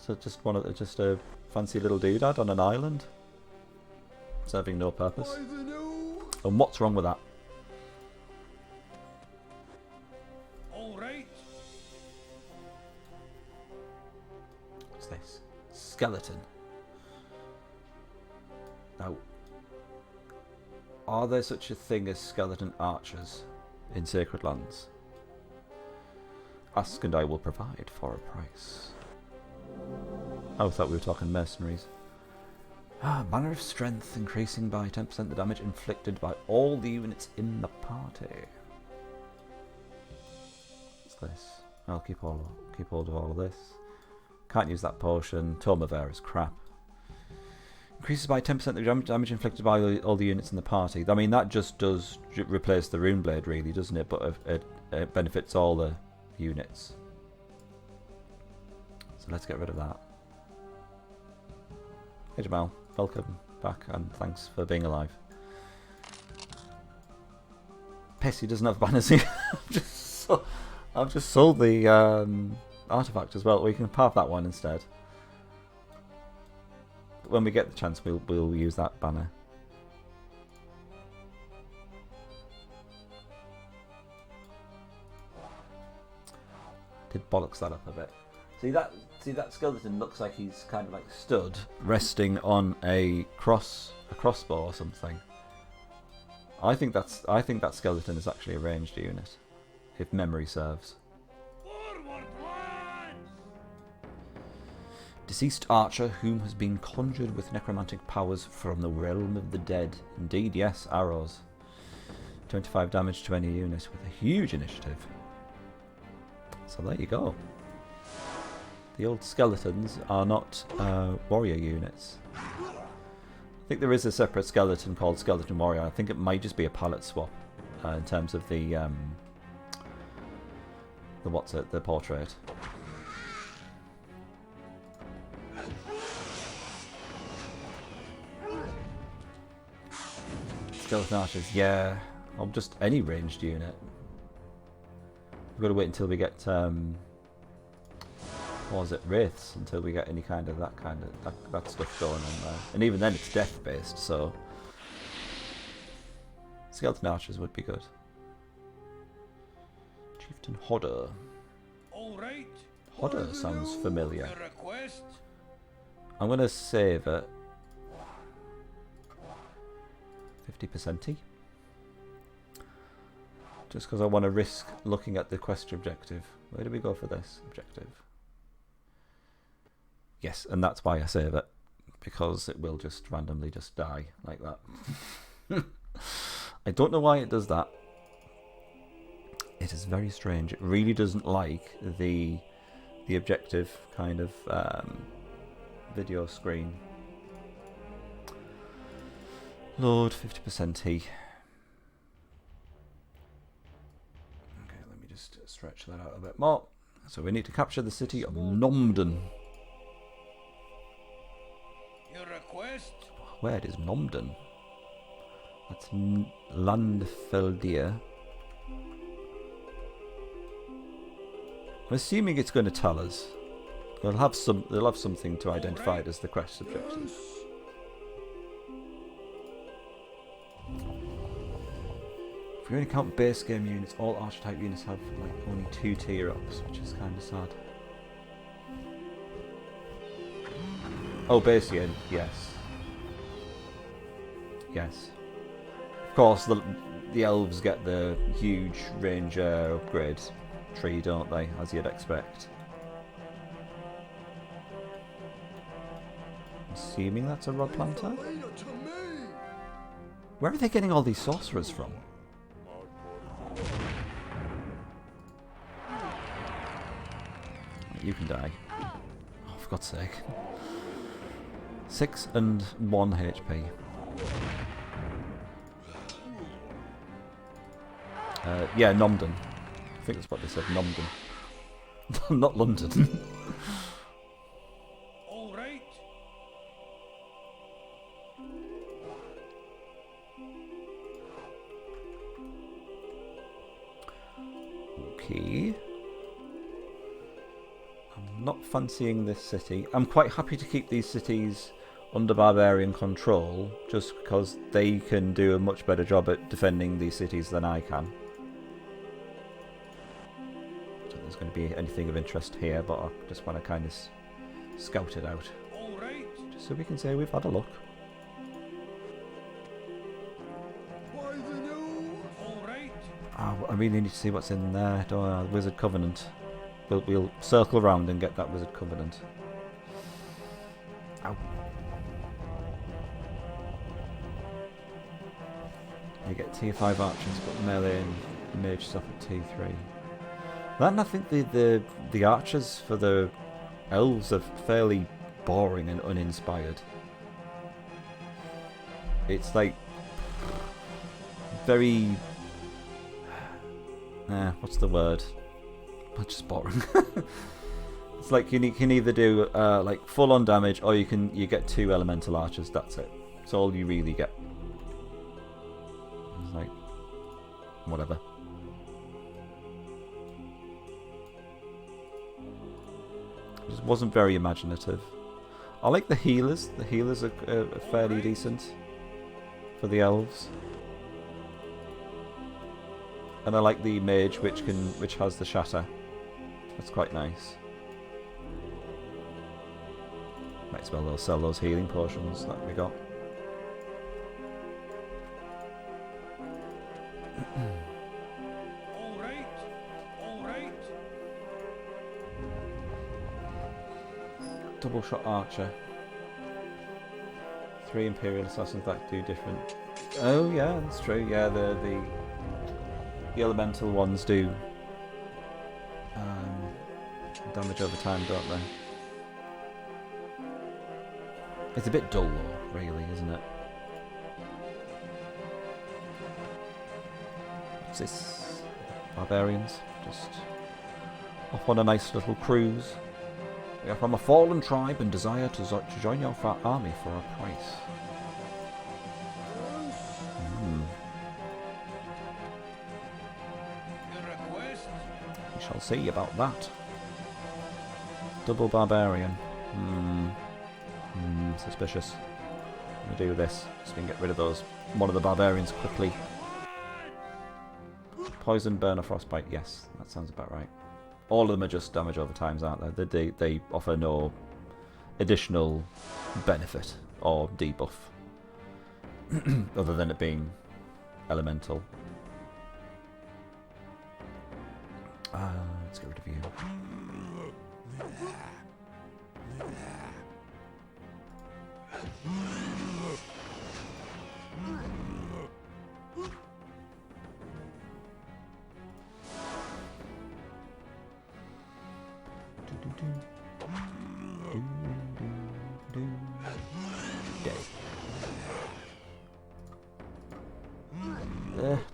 so just a fancy little doodad on an island, serving no purpose. And what's wrong with that? This skeleton. Now, are there such a thing as skeleton archers in Sacred Lands? Ask and I will provide for a price. Oh, I thought we were talking mercenaries. Manner of strength increasing by 10% the damage inflicted by all the units in the party. What's this? I'll keep hold of all of this. Can't use that potion. Tome of Air is crap. Increases by 10% the damage inflicted by all the units in the party. I mean, that just does replace the Rune Blade, really, doesn't it? But it benefits all the units. So let's get rid of that. Hey Jamal, welcome back and thanks for being alive. Piss, he doesn't have banners here. I'm just So I've just sold the artifact as well. We can have that one instead. When we get the chance, we'll use that banner. Did bollocks that up a bit. See that skeleton looks like he's kind of like stood, resting on a crossbow or something. I think that skeleton is actually a ranged unit, if memory serves. Deceased archer whom has been conjured with necromantic powers from the realm of the dead. Indeed, yes, arrows. 25 damage to any unit with a huge initiative. So there you go. The old skeletons are not warrior units. I think there is a separate skeleton called Skeleton Warrior. I think it might just be a palette swap in terms of the the portrait. Skeleton archers, yeah, or just any ranged unit. We've got to wait until we get what was it, wraiths, until we get any kind of that stuff going on there. And even then, it's death based, so skeleton archers would be good. Chieftain Hodder. All right. Hodder sounds familiar. I'm gonna save it. 50%y. Just because I want to risk looking at the quest objective. Where do we go for this objective? Yes, and that's why I save it. Because it will just randomly just die like that. I don't know why it does that. It is very strange. It really doesn't like the objective kind of video screen. Load 50%y. Okay, let me just stretch that out a bit more. So we need to capture the city of Nomden. Your request? Where is Nomden? That's Landfeldir. I'm assuming it's going to tell us. They'll have something to identify it as the quest objective. If you only count base game units, all archetype units have like only 2 tier ups, which is kind of sad. Oh, base game, yes. Yes. Of course, the elves get the huge ranger upgrade tree, don't they, as you'd expect. Assuming that's a rod planter? Where are they getting all these sorcerers from? You can die. Oh, for God's sake. 6 and 1 HP. Yeah, Nomden. I think that's what they said, Nomden. Not London. All right. Okay. I'm not fancying this city. I'm quite happy to keep these cities under barbarian control, just because they can do a much better job at defending these cities than I can. I don't think there's going to be anything of interest here, but I just want to kind of scout it out. All right. Just so we can say we've had a look. All right. Oh, I really need to see what's in there. Don't I? Wizard Covenant. We'll circle around and get that Wizard Covenant. Ow. You get tier 5 archers, but melee and mage stuff at tier 3. Then I think the archers for the elves are fairly boring and uninspired. It's like very what's the word? Just boring. It's like you can either do like full on damage, or you get 2 elemental archers. That's it. That's all you really get. It's like whatever. It just wasn't very imaginative. I like the healers. The healers are fairly decent for the elves. And I like the mage which has the shatter. That's quite nice. Might as well sell those healing potions that we got. Alright. Double shot archer. 3 Imperial assassins that do different. Oh yeah, that's true. Yeah, the elemental ones do damage over time, don't they? It's a bit dull though, really, isn't it? What's this? Barbarians, just off on a nice little cruise. We are from a fallen tribe and desire to join your army for a price. We shall see about that. Double barbarian. Suspicious. I'm gonna do this. Just gonna get rid of those. One of the barbarians quickly. Poison, burn, or frostbite. Yes, that sounds about right. All of them are just damage over times, aren't they? They offer no additional benefit or debuff other than it being elemental. Let's get rid of you.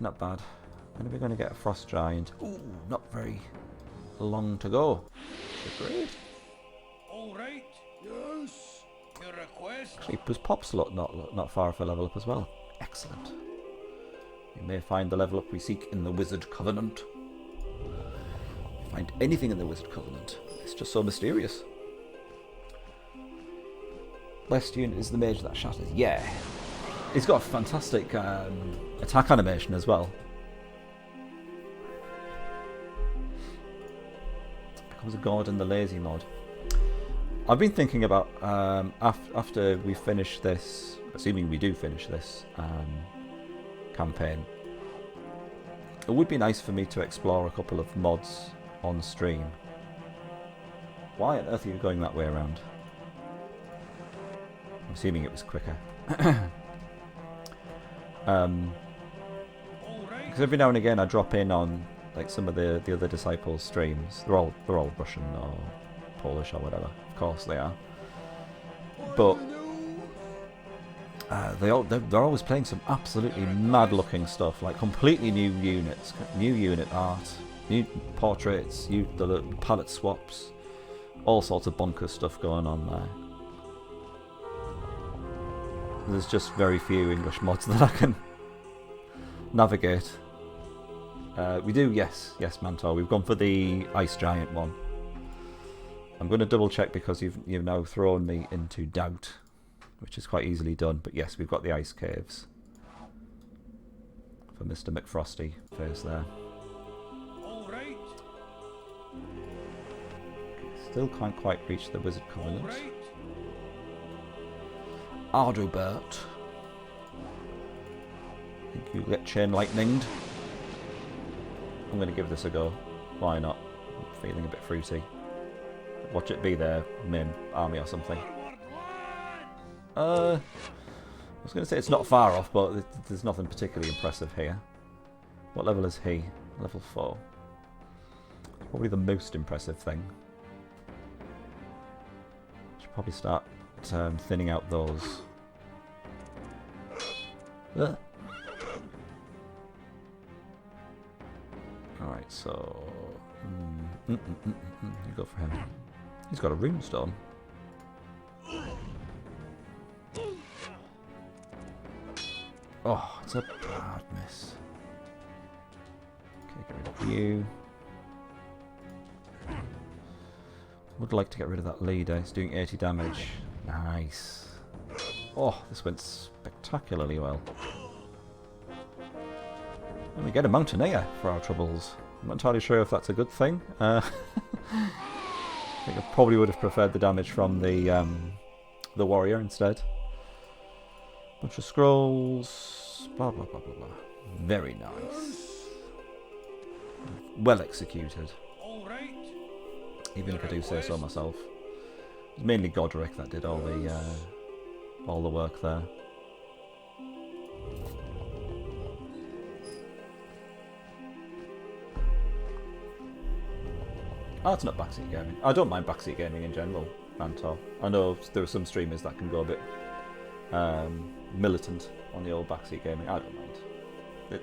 Not bad. When are we going to get a frost giant? Ooh, not very long to go. Great. All right. Yes. Your request. Actually, was Pop's lot not far off a level up as well? Excellent. We may find the level up we seek in the Wizard Covenant. Find anything in the Wizard Covenant. It's just so mysterious. Best unit is the mage that shatters. Yeah. He's got a fantastic attack animation as well. Becomes a god in the lazy mod. I've been thinking about after we finish this, assuming we do finish this campaign, it would be nice for me to explore a couple of mods on stream. Why on earth are you going that way around? I'm assuming it was quicker. Because every now and again I drop in on like some of the other disciples' streams. They're all Russian or Polish or whatever. Of course they are. But they're always playing some absolutely mad-looking stuff, like completely new units, new unit art, new portraits, the palette swaps, all sorts of bonkers stuff going on there. There's just very few English mods that I can navigate. We do, yes, Mantor. We've gone for the Ice Giant one. I'm going to double check because you've now thrown me into doubt, which is quite easily done. But yes, we've got the Ice Caves for Mr. McFrosty first there. All right. Still can't quite reach the Wizard Covenant. All right. Ardobert. Think you get chain lightninged? I'm going to give this a go. Why not? I'm feeling a bit fruity. Watch it be their main army or something. I was going to say it's not far off, but there's nothing particularly impressive here. What level is he? Level 4. Probably the most impressive thing. Should probably start thinning out those. Alright, so you go for him. He's got a runestone. Oh, it's a bad miss. Okay, get rid of you. Would like to get rid of that leader. It's doing 80 damage. Nice. Oh, this went spectacularly well. And we get a Mountaineer for our troubles. I'm not entirely sure if that's a good thing. I think I probably would have preferred the damage from the warrior instead. Bunch of scrolls. Blah, blah, blah, blah, blah. Very nice. Well executed. Even if I do say so myself. It was mainly Godric that did all the work there. Oh, it's not backseat gaming. I don't mind backseat gaming in general, Mantor. I know there are some streamers that can go a bit militant on the old backseat gaming. I don't mind.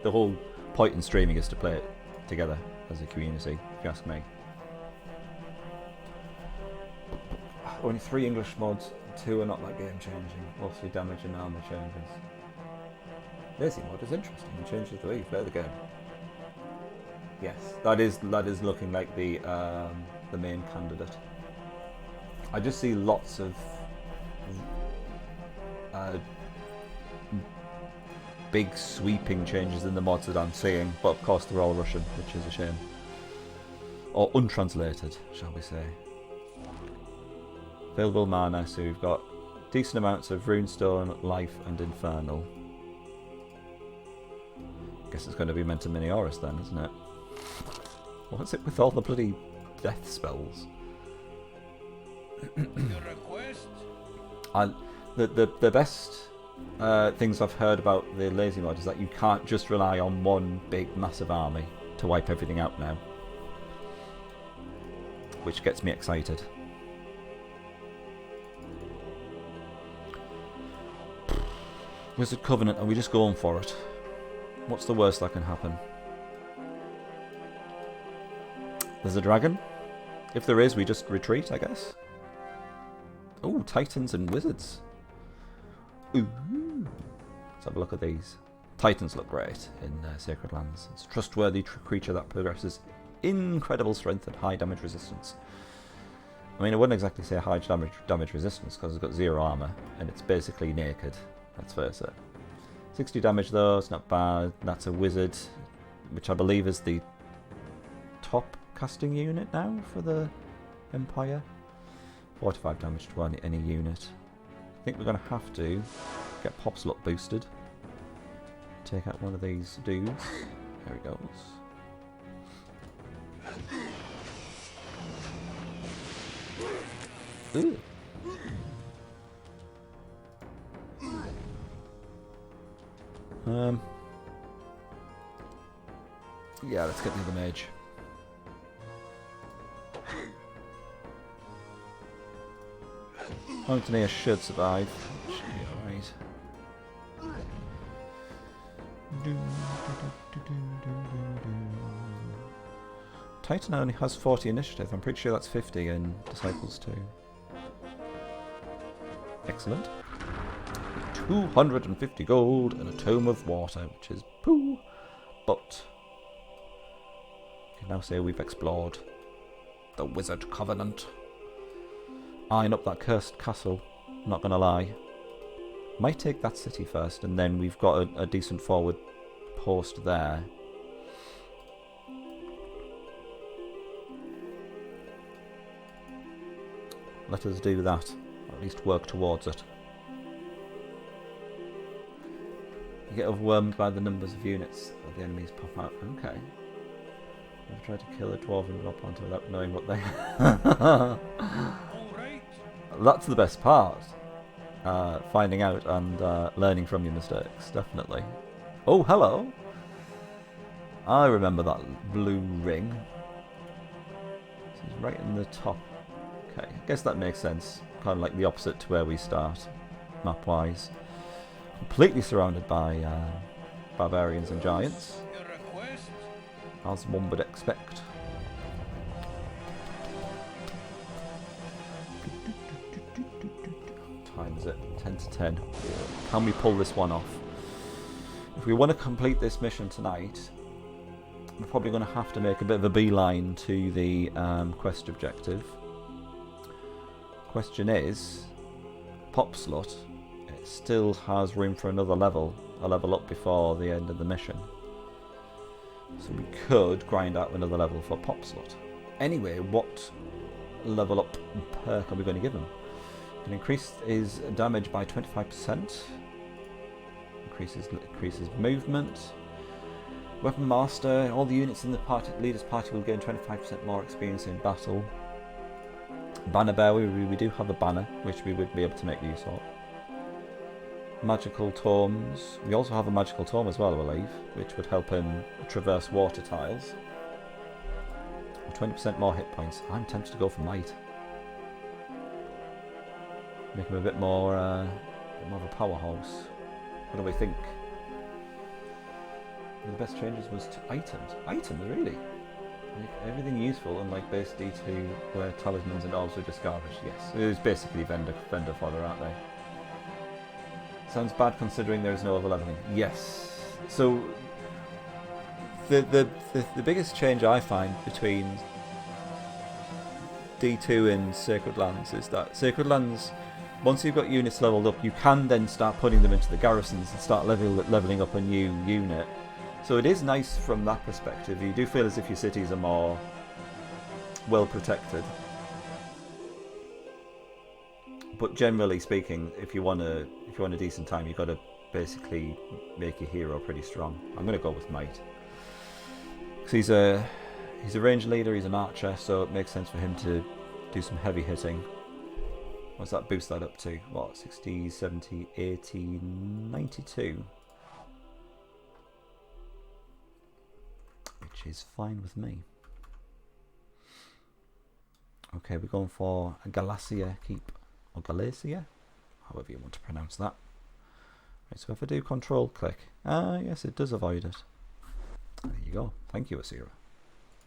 The whole point in streaming is to play it together as a community, if you ask me. Only 3 English mods, 2 are not that game changing. Mostly damage and armor changes. Lazy mod is interesting and changes the way you play the game. Yes, that is looking like the main candidate. I just see lots of big sweeping changes in the mods that I'm seeing, but of course they're all Russian, which is a shame. Or untranslated, shall we say. Available mana, so we've got decent amounts of Runestone, Life and Infernal. Guess it's going to be Mentor Minioris then, isn't it? What's it with all the bloody death spells? The best things I've heard about the lazy mod is that you can't just rely on one big massive army to wipe everything out now, which gets me excited. Wizard Covenant, are we just going for it? What's the worst that can happen? There's a dragon? If there is, we just retreat, I guess. Oh, Titans and Wizards. Ooh. Let's have a look at these. Titans look great in Sacred Lands. It's a trustworthy creature that possesses incredible strength and high damage resistance. I mean, I wouldn't exactly say high damage resistance because it's got 0 armor and it's basically naked. Let's face it. 60 damage though, it's not bad. That's a wizard, which I believe is the top casting unit now for the Empire. 45 damage to any unit. I think we're going to have to get Pop Slot boosted. Take out one of these dudes. There he goes. Ooh. Yeah, let's get the other mage. Mountaineer should survive. Should be alright. Titan only has 40 initiative. I'm pretty sure that's 50 in Disciples too. Excellent. 250 gold and a Tome of Water, which is poo. But we can now say we've explored the Wizard Covenant. Eyeing up that cursed castle, not gonna lie. Might take that city first, and then we've got a decent forward post there. Let us do that, or at least work towards it. You get overwhelmed by the numbers of units that the enemies pop out. Okay. I've tried to kill a dwarven drop onto without knowing what they That's the best part. Finding out and learning from your mistakes, definitely. Oh, hello! I remember that blue ring. It's right in the top. Okay, I guess that makes sense. Kind of like the opposite to where we start, map-wise. Completely surrounded by barbarians and giants, as one would expect. What time is it? 10 to 10. Can we pull this one off? If we want to complete this mission tonight, we're probably going to have to make a bit of a beeline to the quest objective. Question is, pop slot, it still has room for another level, a level up before the end of the mission. So we could grind out another level for pop slot. Anyway, what level up perk are we going to give him? Can increase his damage by 25%. Increases movement. Weapon Master. All the units in the leader's party will gain 25% more experience in battle. Banner Bear. We do have a banner, which we would be able to make use of. Magical Tomes. We also have a magical tome as well, I believe, which would help him traverse water tiles. 20% more hit points. I'm tempted to go for Might. Make him a bit more of a powerhouse. What do we think? One of the best changes was to items. Items, really? Make everything useful, unlike base D2, where talismans and orbs were just garbage. Yes, it was basically vendor fodder, aren't they? Sounds bad considering there is no overleveling. Yes. So the biggest change I find between D2 and Sacred Lands is that Sacred Lands, once you've got units leveled up, you can then start putting them into the garrisons and start leveling up a new unit. So it is nice from that perspective. You do feel as if your cities are more well protected. But generally speaking, if you want a decent time, you've got to basically make your hero pretty strong. I'm going to go with Might. Because he's a range leader, he's an archer, so it makes sense for him to do some heavy hitting. What's that boost that up to? What, 60, 70, 80, 92? Which is fine with me. Okay, we're going for a Galacia Keep. Or Galacia? However you want to pronounce that. Right, so if I do control click, yes, it does avoid it. There you go. Thank you, Asira.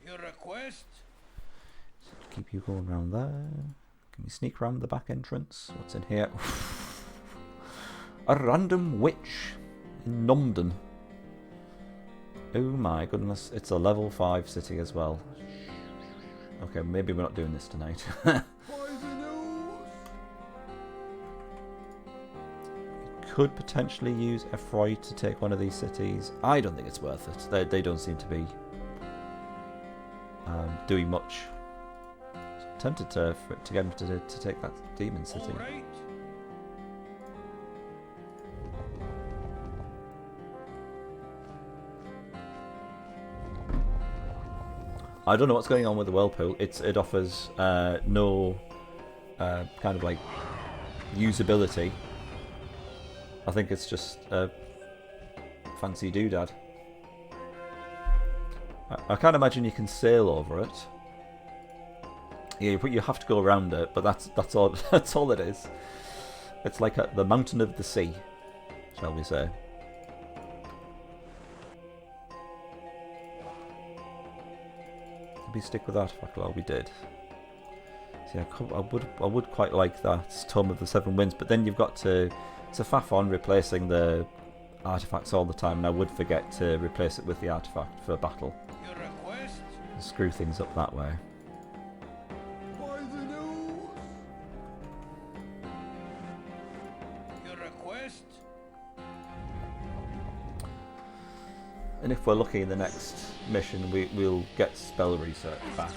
Your request? So keep you going around there. Can we sneak around the back entrance? What's in here? A random witch in Nomden. Oh my goodness, it's a level 5 city as well. Okay, maybe we're not doing this tonight. Could potentially use Efroy to take one of these cities. I don't think it's worth it. They don't seem to be doing much. So I'm tempted to get him to take that demon city. Right. I don't know what's going on with the whirlpool. It offers no kind of like usability. I think it's just a fancy doodad. I can't imagine you can sail over it. Yeah, you have to go around it, but that's all. That's all it is. It's like the mountain of the sea, shall we say? Did we stick with artifact? Well, we did. See, I would quite like that Tome of the Seven Winds, but then you've got to faff on replacing the artifacts all the time, and I would forget to replace it with the artifact for battle. Your request? Screw things up that way. By the nose. Your request? And if we're lucky in the next mission, we'll get spell research back.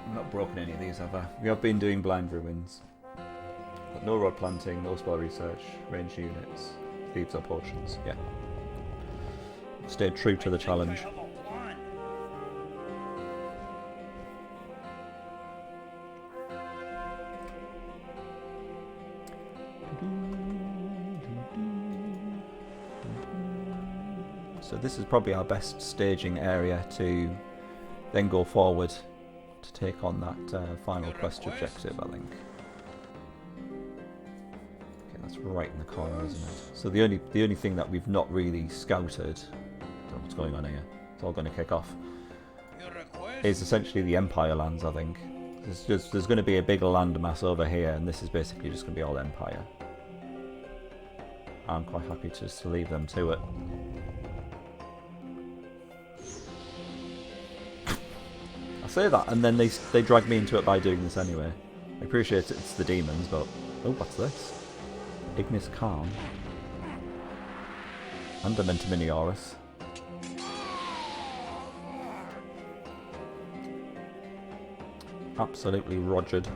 I've not broken any of these, have I? We have been doing blind ruins. But no rod planting, no spell research, range units, thieves or potions. Yeah. Stayed true to the challenge. So this is probably our best staging area to then go forward to take on that final quest objective, I think. Okay, that's right in the corner, isn't it? So the only thing that we've not really scouted, I don't know what's going on here, it's all going to kick off, is essentially the Empire lands, I think. There's going to be a bigger land mass over here, and this is basically just going to be all Empire. I'm quite happy just to leave them to it. say that, and then they drag me into it by doing this anyway. I appreciate it's the demons, but... Oh, what's this? Ignis Khan. And Dementor Minioris. Absolutely rogered.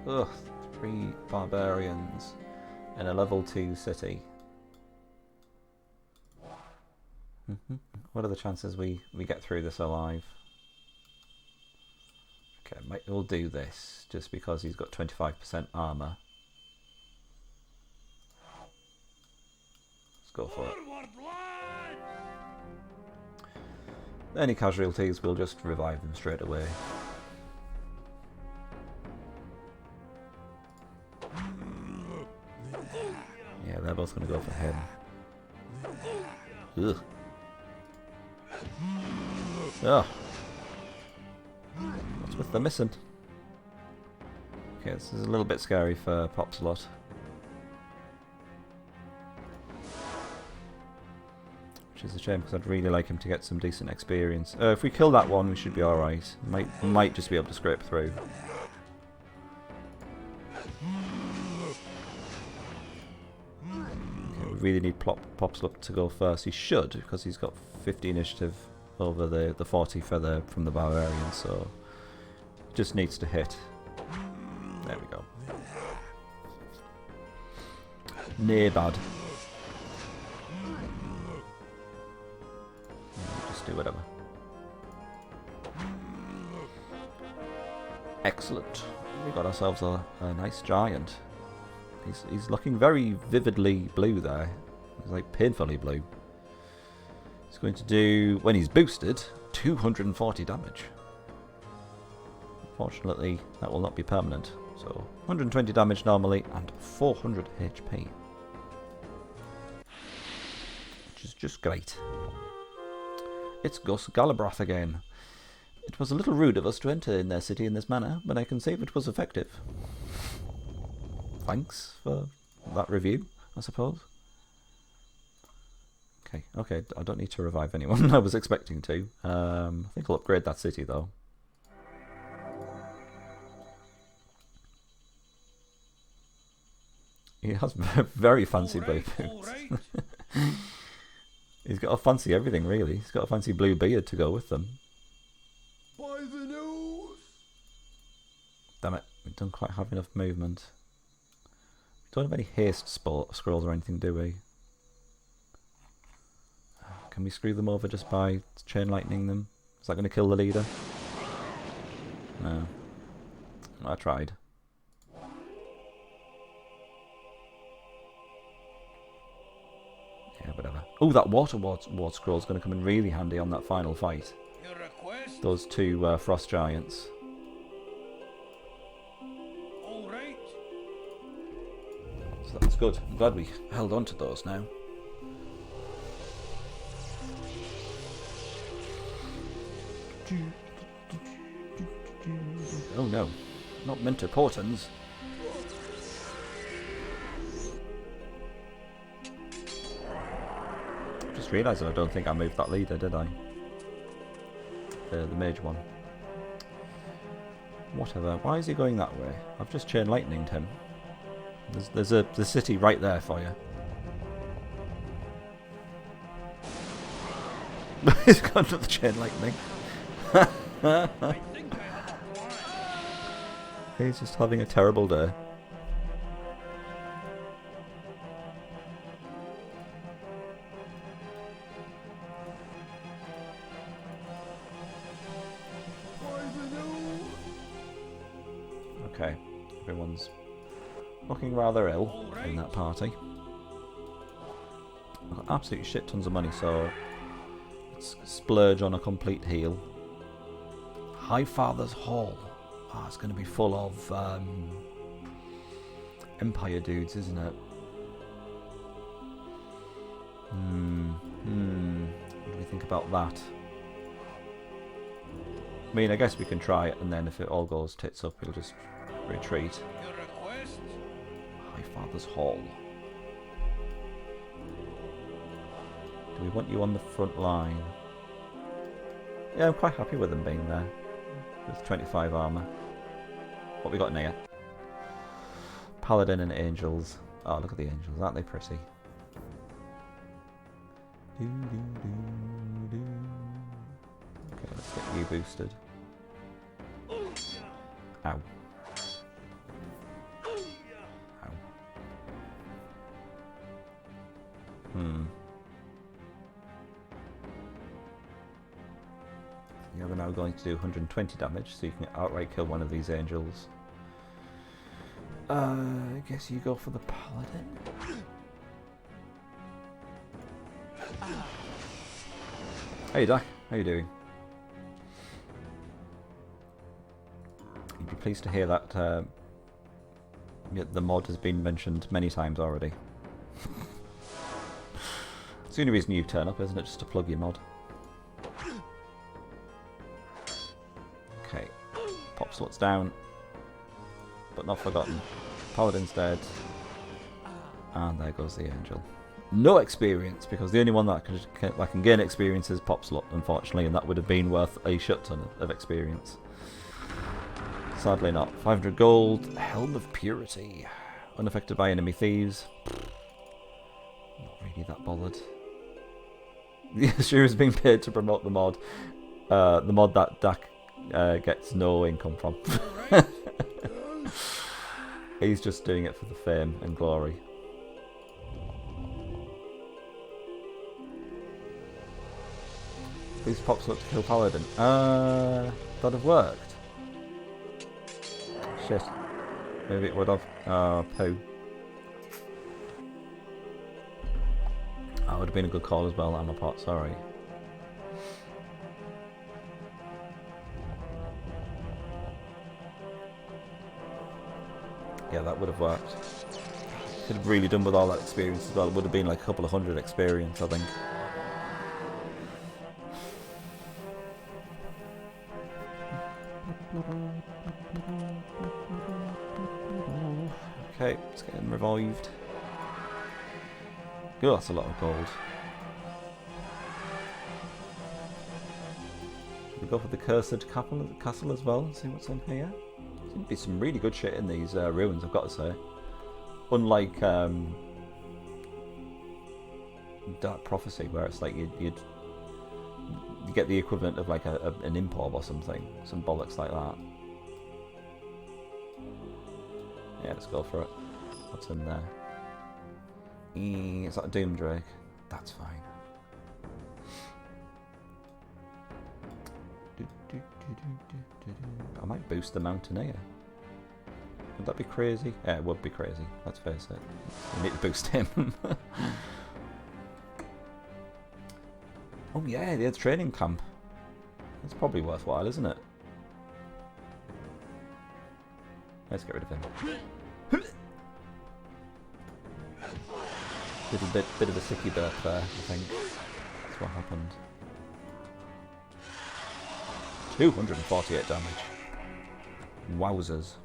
Ugh, 3 barbarians in a level 2 city. What are the chances we get through this alive? Okay, we'll do this just because he's got 25% armor. Let's go for it. Any casualties, we'll just revive them straight away. Yeah, they're both going to go for him. Ugh. Ugh. What's with the missing? Okay, this is a little bit scary for Popslot. Which is a shame because I'd really like him to get some decent experience. If we kill that one, we should be alright. Might just be able to scrape through. Really need Popslot to go first. He should, because he's got 50 initiative over the 40 feather from the barbarian, so just needs to hit. There we go. Near bad. Just do whatever. Excellent. We got ourselves a nice giant. He's looking very vividly blue there. He's like painfully blue. He's going to do, when he's boosted, 240 damage. Unfortunately, that will not be permanent. So 120 damage normally and 400 HP. Which is just great. It's Gus Galabrath again. It was a little rude of us to enter in their city in this manner, but I can say it was effective. Thanks for that review, I suppose. Okay, I don't need to revive anyone. I was expecting to. I think I'll upgrade that city though. He has very fancy blue boots. He's got a fancy everything really. He's got a fancy blue beard to go with them. By the nose. Damn it, we don't quite have enough movement. Don't have any haste scrolls or anything, do we? Can we screw them over just by chain lightning them? Is that going to kill the leader? No. I tried. Yeah, whatever. Oh, that water ward scroll is going to come in really handy on that final fight. Those 2 frost giants. So that's good. I'm glad we held on to those now. Oh no, not Mentor Portents. Just realised I don't think I moved that leader, did I? The mage one. Whatever. Why is he going that way? I've just chain lightninged him. There's a city right there for you. He's got another chain lightning. He's just having a terrible day. Okay, everyone's looking rather ill in that party. I've got absolutely shit tons of money, so let's splurge on a complete heal. High Father's Hall. Oh, it's going to be full of Empire dudes, isn't it? What do we think about that? I mean, I guess we can try it, and then if it all goes tits up, we'll just retreat. Your request? High Father's Hall. Do we want you on the front line? Yeah, I'm quite happy with them being there. With 25 armour. What we got in here? Paladin and Angels. Oh, look at the Angels. Aren't they pretty? Okay, let's get you boosted. Ow. Ow. Yeah, we're now going to do 120 damage, so you can outright kill one of these Angels. I guess you go for the Paladin. Hey Dak, how you doing? You'd be pleased to hear that the mod has been mentioned many times already. It's the only reason you turn up, isn't it? Just to plug your mod. Okay, pop slots down, but not forgotten. Paladin's dead, and there goes the Angel. No experience, because the only one that can gain experience is Pop Slot, unfortunately, and that would have been worth a shit ton of experience. Sadly not. 500 gold, Helm of Purity. Unaffected by enemy thieves. Not really that bothered. The sure is being paid to promote the mod. The mod that Dak gets no income from. He's just doing it for the fame and glory. Please pop slot to kill Paladin. That'd have worked. Shit. Maybe it would have. Poo. That would have been a good call as well, Ammo Pot, sorry. Yeah, that would have worked. Could have really done with all that experience as well. It would have been like a couple of hundred experience, I think. Okay, let's get him revived. Oh, that's a lot of gold. Should we go for the Cursed Castle as well and see what's in here? Seems to be some really good shit in these ruins, I've got to say. Unlike Dark Prophecy, where it's like you get the equivalent of like an imp or something, some bollocks like that. Yeah, let's go for it. What's in there? Is that a Doom Drake? That's fine. I might boost the Mountaineer. Would that be crazy? Yeah, it would be crazy. Let's face it. We need to boost him. Oh yeah, the training camp. That's probably worthwhile, isn't it? Let's get rid of him. Bit of a sicky burp there, I think. That's what happened. 248 damage. Wowzers.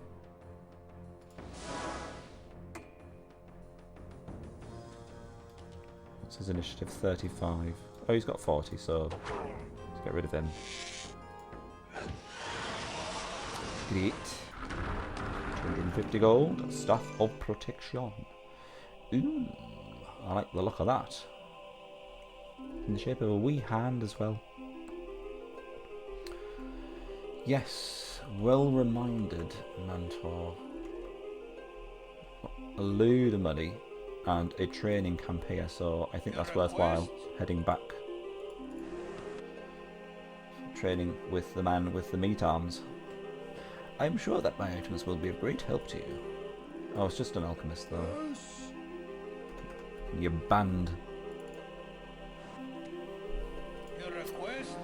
What's his initiative? 35. Oh, he's got 40, so let's get rid of him. Great. 250 gold. Staff of Protection. Ooh, I like the look of that. In the shape of a wee hand as well. Yes, well reminded, Mantor. A load of money and a training camp here, so I think that's worthwhile heading back. Training with the man with the meat arms. I'm sure that my items will be of great help to you. Oh, it's just an alchemist though. You're banned. Your request?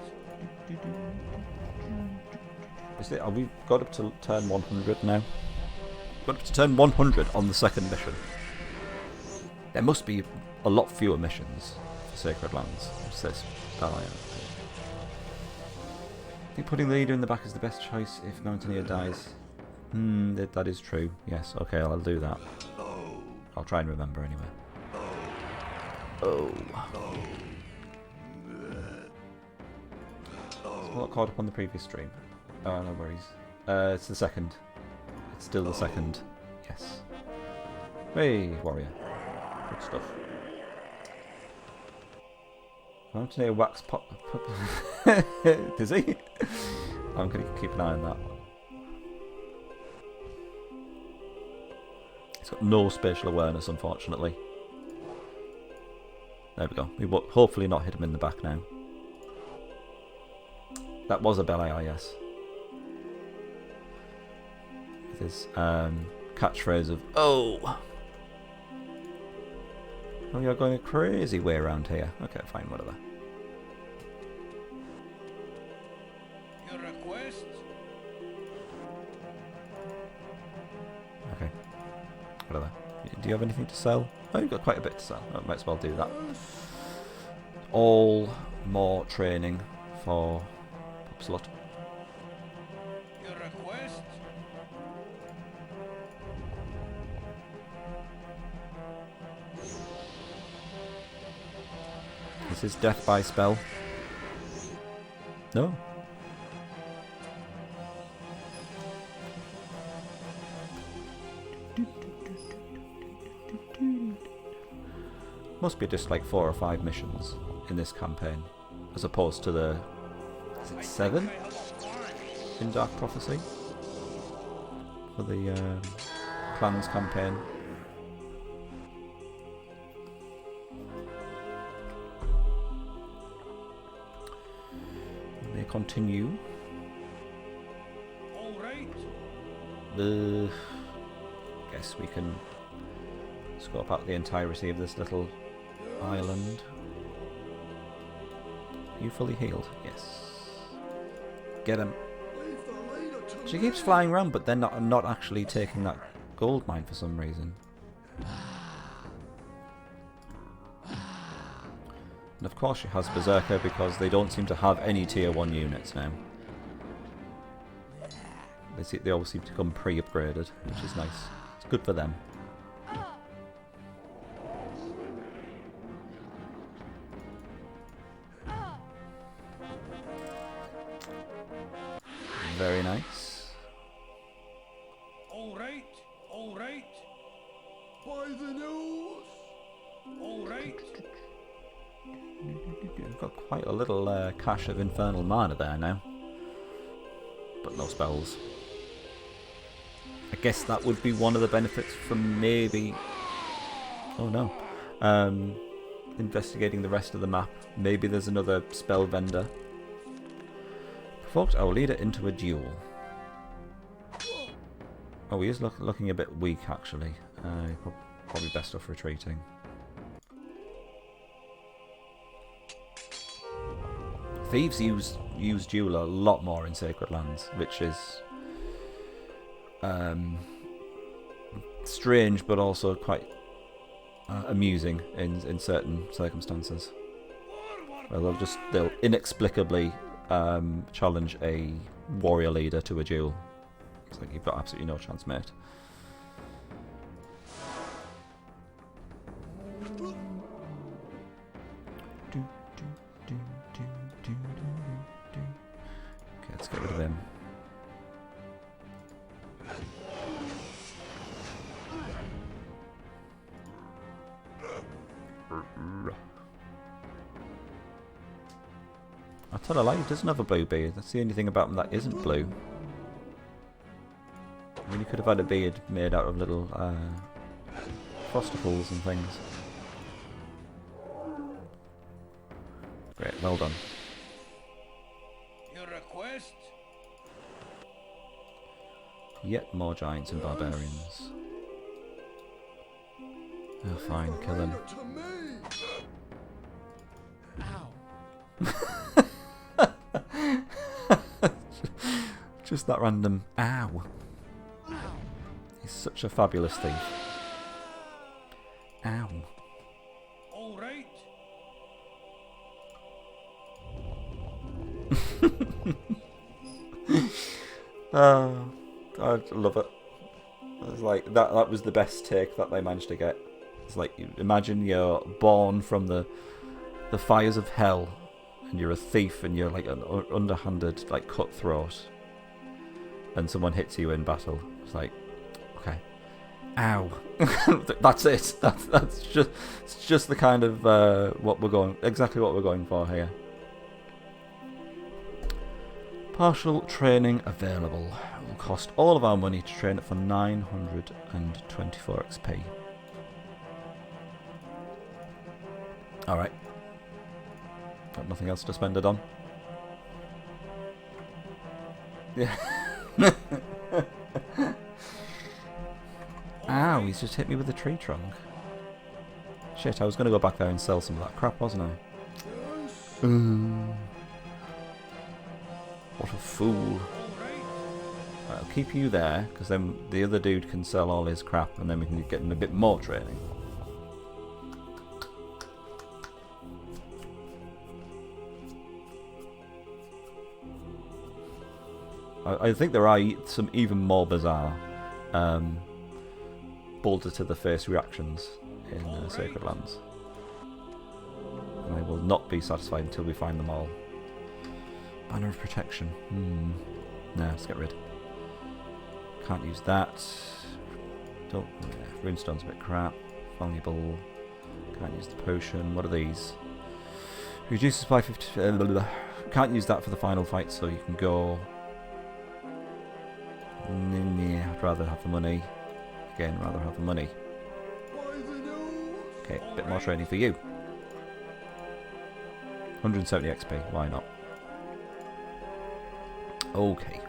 Are we got up to turn 100 now? Got up to turn 100 on the second mission. There must be a lot fewer missions for Sacred Lands. What's this? I think putting the leader in the back is the best choice if Mountaineer dies. That is true. Yes, okay, I'll do that. I'll try and remember anyway. Oh. I'm not caught up on the previous stream. Oh, no worries. It's the second. It's still the second. Yes. Hey, warrior. Good stuff. Mountaineer wax pop. Does he? I'm going to keep an eye on that. He's got no spatial awareness, unfortunately. There we go. We will hopefully not hit him in the back now. That was a Belial, yes. With his catchphrase of, oh! Oh, you're going a crazy way around here. Okay, fine, whatever. Your request? Okay. Whatever. Do you have anything to sell? Oh, you've got quite a bit to sell. I might as well do that. All more training for Popslot. Your request? Is his death by spell? No. Must be just like 4 or 5 missions in this campaign, as opposed to the 7 in Dark Prophecy for the Clans campaign. We may continue. All right. Guess we can scope out the entirety of this little island. Are you fully healed? Yes. Get him. She keeps flying around, but then not actually taking that gold mine for some reason. And of course she has Berserker because they don't seem to have any tier 1 units now. They all seem to come pre-upgraded, which is nice. It's good for them. Very nice. All right. All right. By the nose. All right. We've got quite a little cache of infernal mana there now, but no spells. I guess that would be one of the benefits from maybe... Oh no. Investigating the rest of the map. Maybe there's another spell vendor. Provoked our leader into a duel. Oh, he is looking a bit weak actually. Probably best off retreating. Thieves use duel a lot more in Sacred Lands, which is strange but also quite amusing in certain circumstances. Well, they'll inexplicably challenge a warrior leader to a duel. It's like you've got absolutely no chance, mate. Okay, let's get rid of him. I'll tell a lie, he doesn't have a blue beard. That's the only thing about him that isn't blue. I mean, he could have had a beard made out of little frosticles and things. Great, well done. Your request? Yet more giants and barbarians. Oh, fine, kill him. Just that random ow. He's such a fabulous thief. Ow. All right. I love it. It's like that was the best take that they managed to get. It's like, imagine you're born from the fires of hell, and you're a thief, and you're like an underhanded, like, cutthroat, and someone hits you in battle. It's like, okay, ow. That's it. That's just the kind of exactly what we're going for here. Partial training available. It will cost all of our money to train it for 924 XP. Alright. Got nothing else to spend it on. Yeah. Ow, he's just hit me with a tree trunk. Shit, I was going to go back there and sell some of that crap, wasn't I? What a fool. Right, I'll keep you there, because then the other dude can sell all his crap, and then we can get him a bit more training. I think there are some even more bizarre bolter to the face reactions in Sacred Lands. And I will not be satisfied until we find them all. Banner of Protection. No, let's get rid. Can't use that. Don't. Yeah, Runestone's a bit crap. Valuable. Can't use the potion. What are these? Reduces by 50. Can't use that for the final fight, so you can go. Yeah, I'd rather have the money. Again, rather have the money. Okay, a bit more training for you. 170 XP, why not? Okay.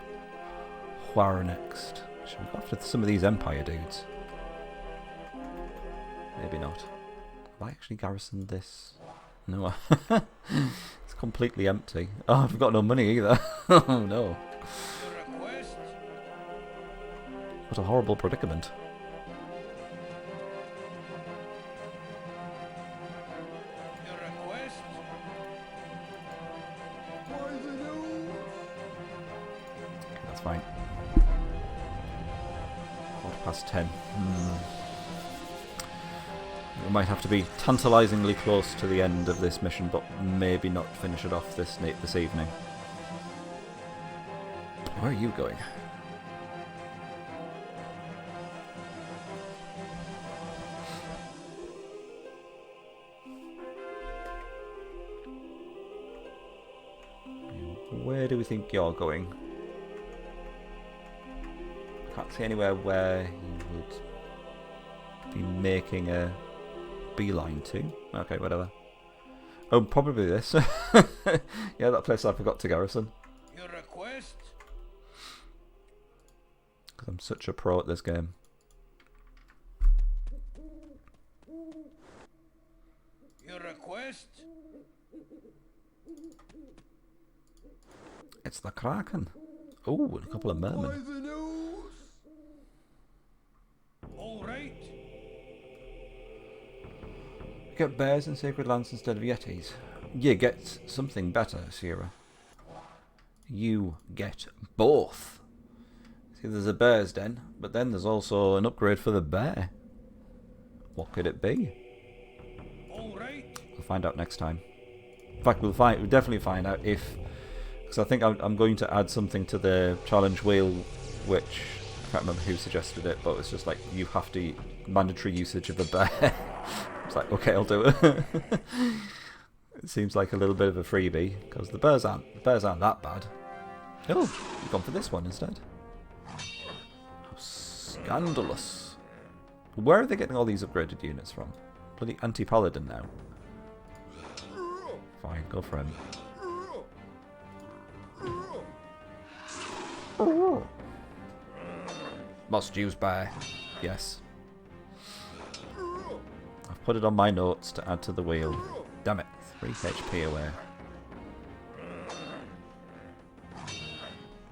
Where next? Should we go after some of these Empire dudes? Maybe not. Have I actually garrisoned this? No. It's completely empty. Oh, I've got no money either. Oh no. What a horrible predicament. Okay, that's fine. 10. We might have to be tantalisingly close to the end of this mission, but maybe not finish it off this evening. Where are you going? Where do we think you're going? I can't see anywhere where you would be making a beeline to. Okay, whatever. Oh, probably this. Yeah, that place I forgot to garrison. Your request? Because I'm such a pro at this game. Your request? It's the Kraken. Oh, and a couple of mermen. All right. Get bears in Sacred Lands instead of Yetis. You get something better, Sierra. You get both. See, there's a bear's den, but then there's also an upgrade for the bear. What could it be? All right. We'll find out next time. In fact, we'll definitely find out if... Because I think I'm going to add something to the challenge wheel, which... I can't remember who suggested it, but it's just like, you have to... Mandatory usage of the bear. It's like, okay, I'll do it. It seems like a little bit of a freebie, because the bears aren't that bad. Oh, you've gone for this one instead. How scandalous. Where are they getting all these upgraded units from? Bloody anti-paladin now. Fine, go for him. Must use bear. Yes. I've put it on my notes to add to the wheel. Damn it. 3 HP away.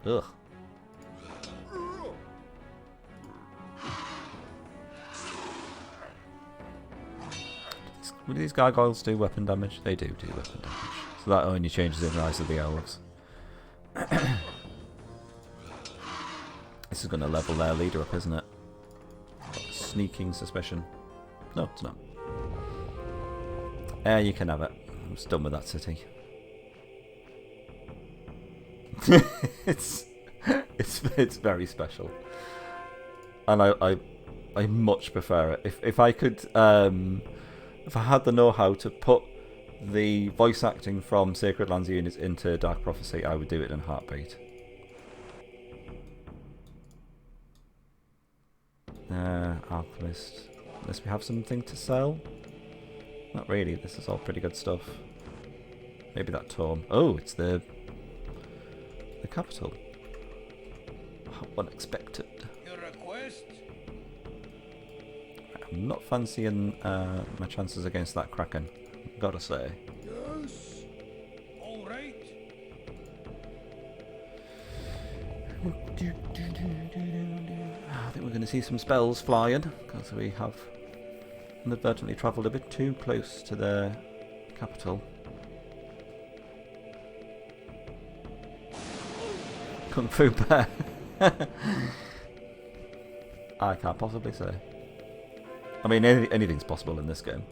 Ugh. Will these gargoyles do weapon damage? They do weapon damage. So that only changes in Rise of the Elves. This is going to level their leader up, isn't it? Sneaking suspicion. No, it's not. You can have it. I'm just done with that city. it's very special, and I much prefer it. If I could, if I had the know-how to put the voice acting from Sacred Lands units into Dark Prophecy, I would do it in a heartbeat. Alchemist. Unless we have something to sell. Not really. This is all pretty good stuff. Maybe that tome. Oh, it's the capital. How unexpected. Your request? I'm not fancying my chances against that Kraken, gotta say. Yes. All right. I think we're going to see some spells flying, because we have inadvertently travelled a bit too close to the capital. Kung Fu Bear. I can't possibly say. I mean, anything's possible in this game.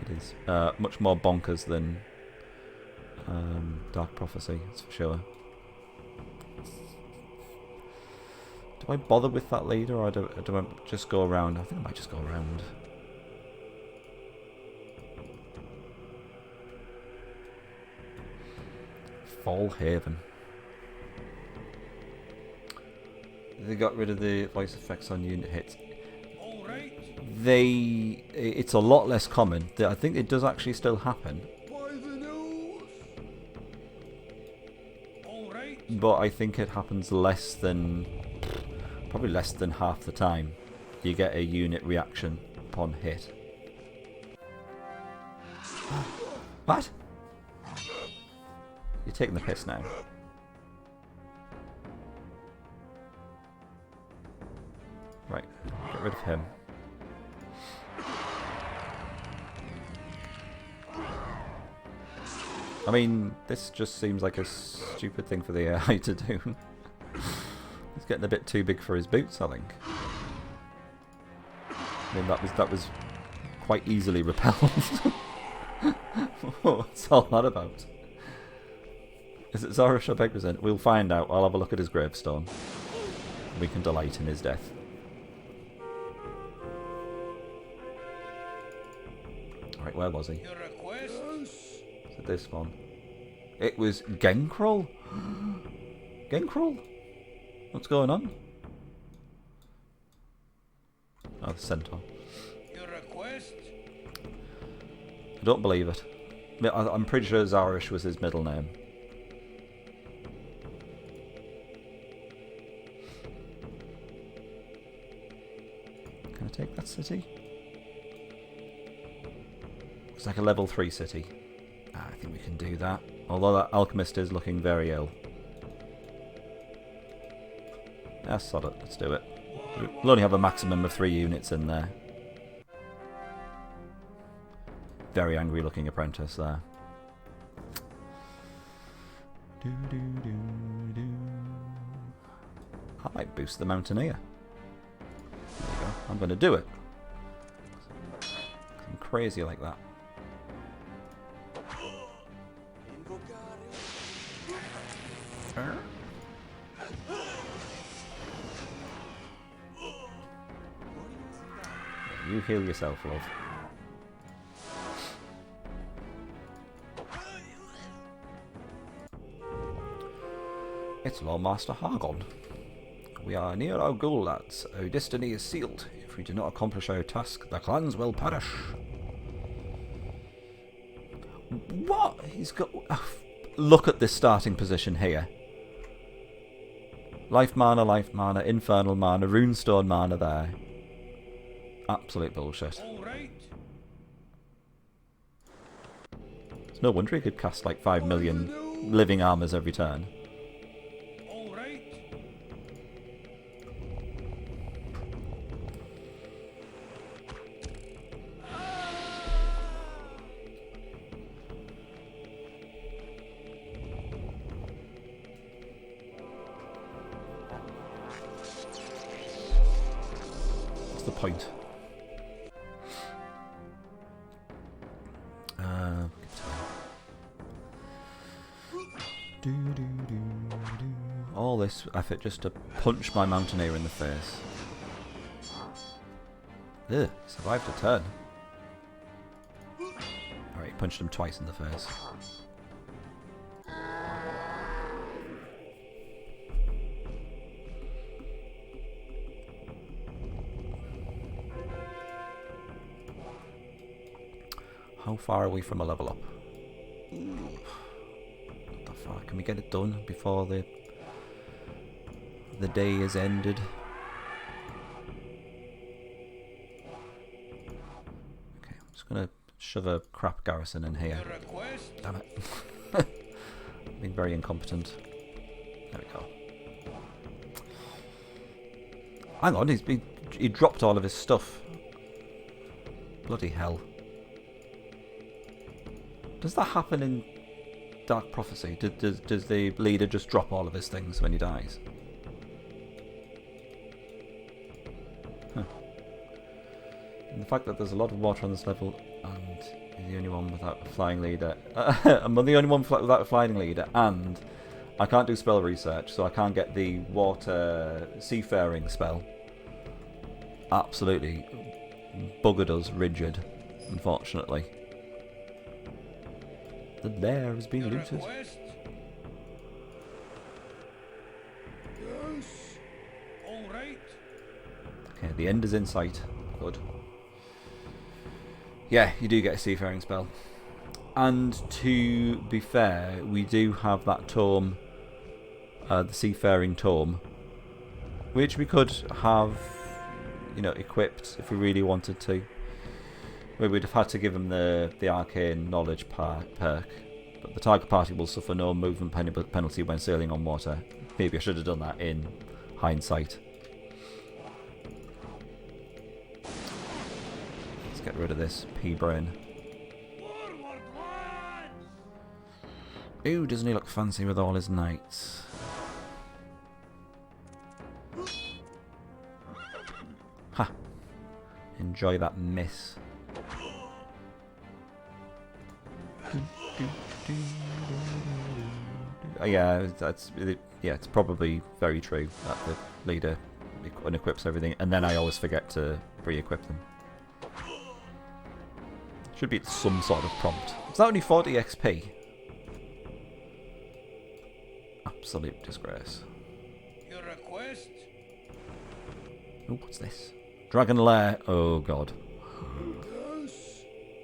It is much more bonkers than Dark Prophecy, that's for sure. Do I bother with that leader, or do I just go around? I think I might just go around. Fall Haven. They got rid of the voice effects on unit hits. All right. It's a lot less common. I think it does actually still happen. By the nose. All right. But I think it happens less than... probably less than half the time you get a unit reaction upon hit. What? You're taking the piss now. Right, get rid of him. I mean, this just seems like a stupid thing for the AI to do. He's getting a bit too big for his boots, I think. I mean, that was quite easily repelled. What's all that about? Is it Zarish or Begrazin? We'll find out. I'll have a look at his gravestone. We can delight in his death. Right, where was he? Your request? Is it this one? It was Genkrol? Genkrol? What's going on? Oh, the centaur. Your request? I don't believe it. I'm pretty sure Zarish was his middle name. Can I take that city? It's like a level 3 city. I think we can do that. Although that alchemist is looking very ill. Sod it. Let's do it. We'll only have a maximum of 3 units in there. Very angry looking apprentice there. I might boost the Mountaineer. There you go. I'm going to do it. I'm crazy like that. You heal yourself, love. It's Lordmaster Hargon. We are near our goal, lads. Our destiny is sealed. If we do not accomplish our task, the clans will perish. What? He's got... look at this starting position here. Life mana, infernal mana, runestone mana there. Absolute bullshit. All right. It's no wonder he could cast like 5 million living armors every turn. All right. What's the point? All this effort just to punch my mountaineer in the face. Ugh, survived a turn. Alright, punched him twice in the face. How far are we from a level up? Not that far. Can we get it done before the day is ended? Okay, I'm just gonna shove a crap garrison in here. Damn it. Being very incompetent. There we go. Hang on, he dropped all of his stuff. Bloody hell. Does that happen in Dark Prophecy? Does the leader just drop all of his things when he dies? Huh. And the fact that there's a lot of water on this level, and he's the only one without a flying leader. I'm the only one without a flying leader, and I can't do spell research, so I can't get the water seafaring spell. Absolutely buggered us rigid, unfortunately. The lair has been looted. Yes. All right. Okay, the end is in sight. Good. Yeah, you do get a seafaring spell. And to be fair, we do have that tome, the seafaring tome, which we could have, you know, equipped if we really wanted to. We would have had to give him the arcane knowledge perk, but the target party will suffer no movement penalty when sailing on water. Maybe I should have done that in hindsight. Let's get rid of this pea-brain. Ooh, doesn't he look fancy with all his knights? Ha! Enjoy that miss. Yeah, it's probably very true that the leader unequips everything, and then I always forget to re-equip them. Should be some sort of prompt. Is that only 40 XP? Absolute disgrace. Your request? Oh, what's this? Dragon Lair. Oh god.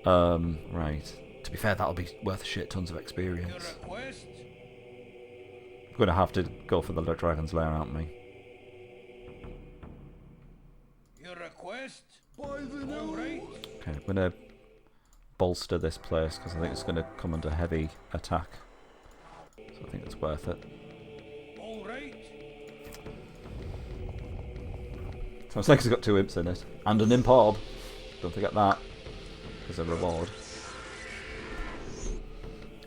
Right. To be fair, that'll be worth shit tons of experience. We're going to have to go for the Dragon's Lair, aren't we? Your request? By the right. Okay, I'm going to bolster this place because I think it's going to come under heavy attack. So I think it's worth it. All right. Sounds like it's got 2 imps in it. And an imp orb. Don't forget that. As a reward.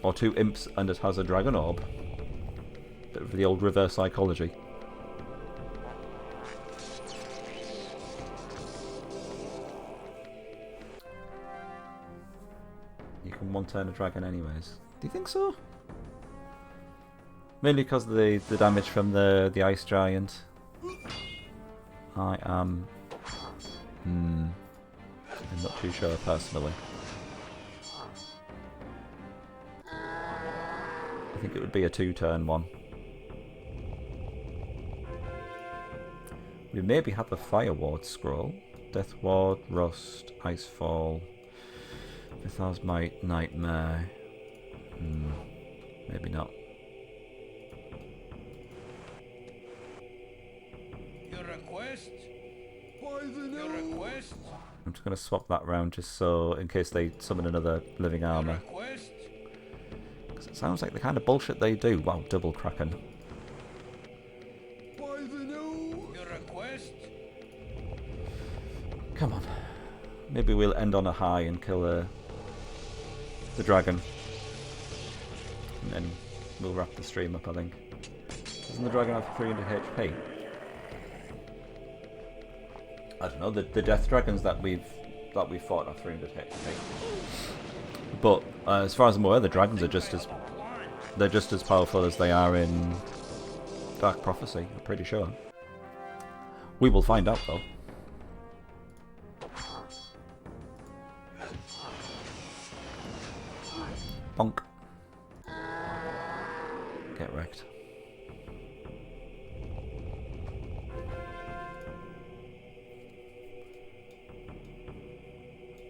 Or 2 imps and it has a dragon orb. Bit of the old reverse psychology. You can one-turn a dragon anyways. Do you think so? Mainly because of the damage from the ice giant. I am... I'm not too sure personally. I think it would be a 2-turn one. We maybe have the Fire Ward scroll. Death Ward, Rust, Icefall, Vithal's Might, Nightmare. Maybe not. Your request? By the Your request? I'm just going to swap that round just so, in case they summon another living armor. Because it sounds like the kind of bullshit they do. Wow, double Kraken. By the Your request? Come on. Maybe we'll end on a high and kill the dragon. And then we'll wrap the stream up, I think. Doesn't the dragon have 300 HP? I don't know, the death dragons that we've fought are 300 HP. But as far as I'm aware, the dragons are just as powerful as they are in Dark Prophecy. I'm pretty sure. We will find out though. Bonk. Get wrecked.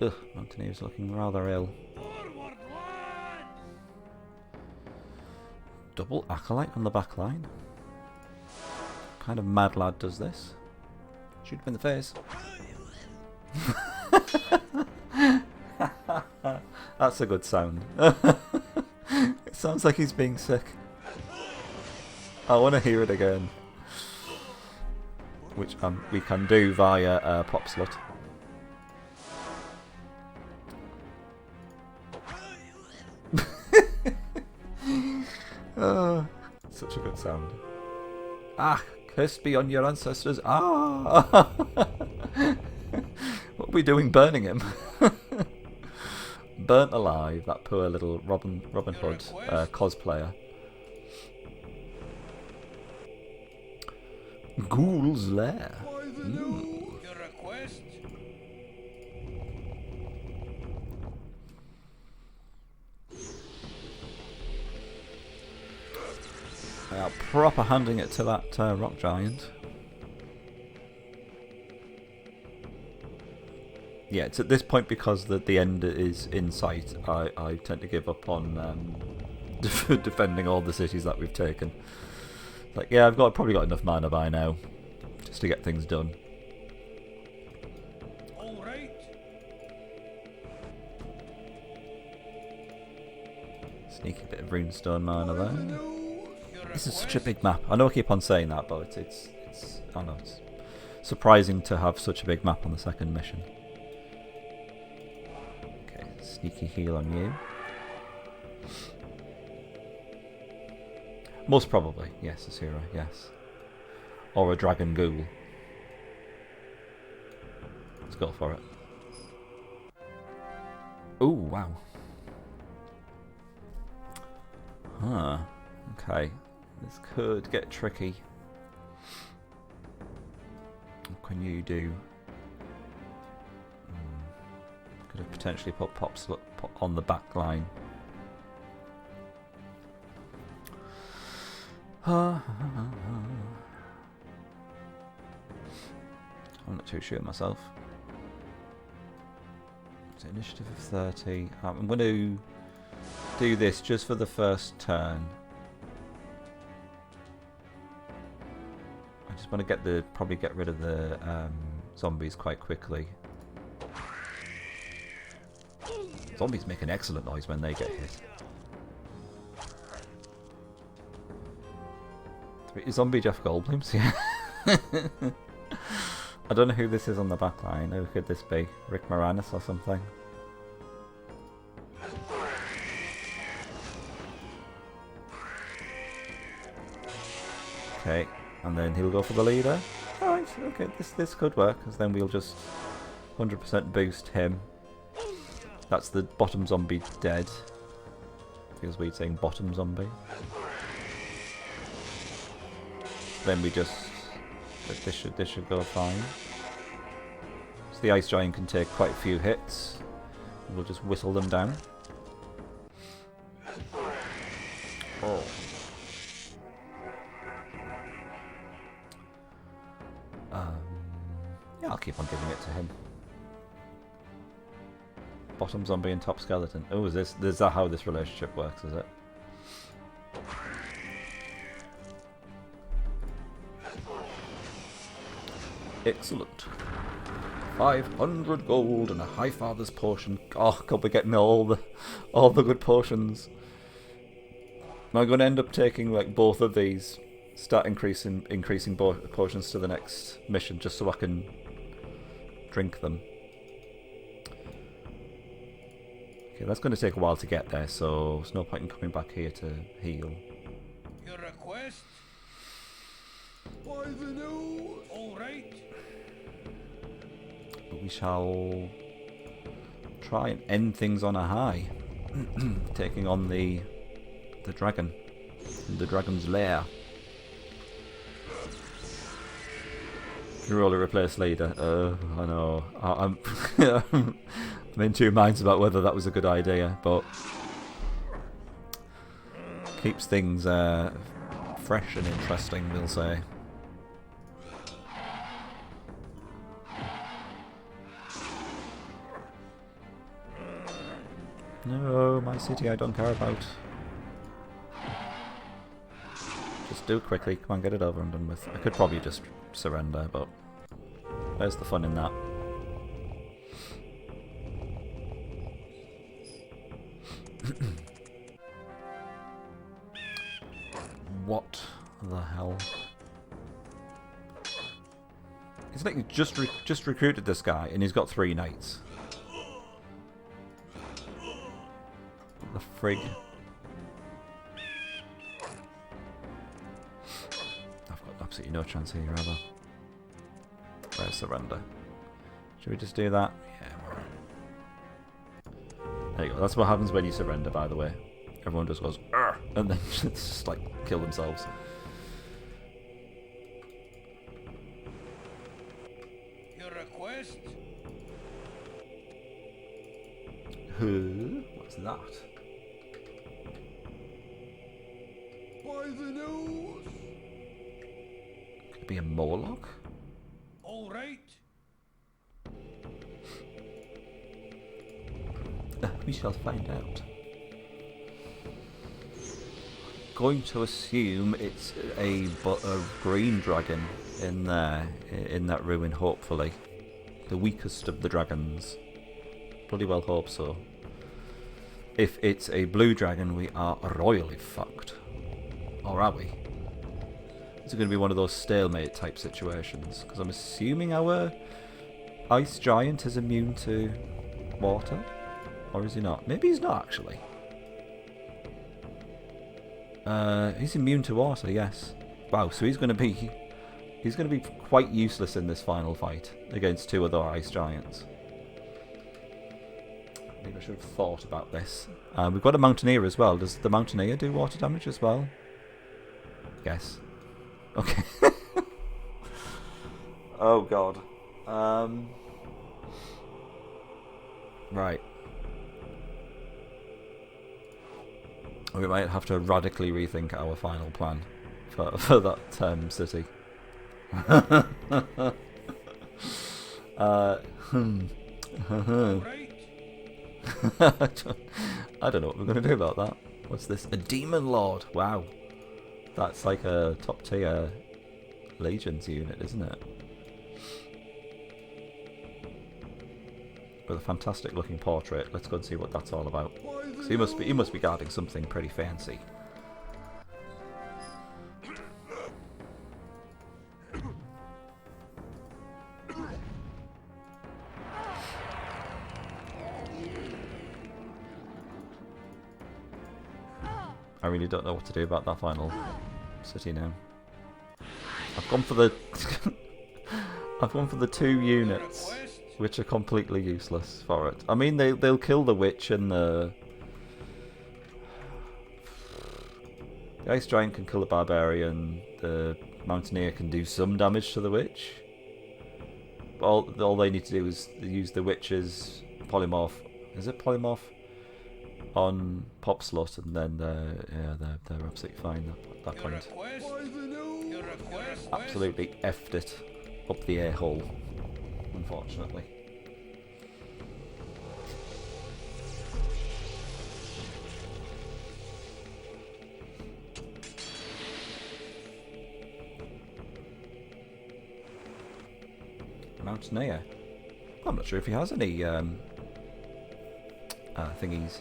Ugh, Mountaineer's looking rather ill. Double Acolyte on the back line? What kind of mad lad does this? Shoot him in the face. That's a good sound. It sounds like he's being sick. I want to hear it again. Which we can do via Pop Slut. Such a good sound. Ah, cursed be on your ancestors. Ah! What are we doing burning him? Burnt alive, that poor little Robin Hood cosplayer. Ghoul's Lair. Your request? Proper handing it to that rock giant. Yeah, it's at this point because the end is in sight. I tend to give up on defending all the cities that we've taken. Like, yeah, I've probably got enough mana by now, just to get things done. All right. Sneaky bit of runestone mana there. This is such a big map. I know I keep on saying that, but it's I know it's surprising to have such a big map on the second mission. Okay, sneaky heal on you. Most probably, yes, Asura, yes. Or a dragon ghoul. Let's go for it. Ooh, wow. Huh. Okay. This could get tricky. What can you do? Could have potentially put Pop Slut on the back line. I'm not too sure myself. It's an initiative of 30. I'm going to do this just for the first turn. I just want to probably get rid of the zombies quite quickly. Zombies make an excellent noise when they get hit. Zombie Jeff Goldblum's, yeah. I don't know who this is on the back line. Who could this be? Rick Moranis or something? Okay, and then he'll go for the leader. Alright, okay, this could work, because then we'll just 100% boost him. That's the bottom zombie dead. Feels weird saying bottom zombie. Then we just... This should go fine. So the ice giant can take quite a few hits. We'll just whistle them down. Oh. Yeah, I'll keep on giving it to him. Bottom zombie and top skeleton. Oh, is that how this relationship works, is it? Excellent. 500 gold and a High Father's potion. Oh god, we're getting all the good potions. Am I going to end up taking like both of these? Start increasing potions to the next mission just so I can drink them. Okay, that's going to take a while to get there, so there's no point in coming back here to heal. Your request? By the nose. All right. we shall try and end things on a high. Taking on the dragon. The dragon's lair. Can roll a replace leader. I know. I'm I'm in two minds about whether that was a good idea, but keeps things fresh and interesting, we'll say. No, my city I don't care about. Just do it quickly. Come on, get it over and done with. I could probably just surrender, but where's the fun in that? What the hell? It's like you just recruited this guy and he's got 3 knights. What the frig? I've got absolutely no chance here, have I? Where's surrender? Should we just do that? Yeah. There you go. That's what happens when you surrender, by the way. Everyone just goes, "Arr!" And then just like kill themselves. Your request? What's that? By the nose. Could it be a Morlock? All right. We shall find out. Going to assume it's a green dragon in there, in that ruin, hopefully. The weakest of the dragons. Bloody well hope so. If it's a blue dragon, we are royally fucked. Or are we? Is it going to be one of those stalemate type situations? Because I'm assuming our ice giant is immune to water. Or is he not? Maybe he's not, actually. He's immune to water, yes. Wow, so he's going to be quite useless in this final fight against 2 other ice giants. Maybe I should have thought about this. We've got a mountaineer as well. Does the mountaineer do water damage as well? Yes. Okay. Oh god. Right. We might have to radically rethink our final plan for that city. I don't know what we're going to do about that. What's this? A demon lord. Wow. That's like a top tier Legions unit, isn't it? With a fantastic looking portrait. Let's go and see what that's all about. So he must be guarding something pretty fancy. I really don't know what to do about that final city now. I've gone for the I've gone for the 2 units, which are completely useless for it. I mean, they'll kill the witch and the ice giant can kill the barbarian. The mountaineer can do some damage to the witch. All they need to do is use the witch's polymorph. Is it polymorph? On pop slot, and then they're absolutely fine at that point. Absolutely effed it up the air hole, unfortunately. Mountaineer. I'm not sure if he has any thingies.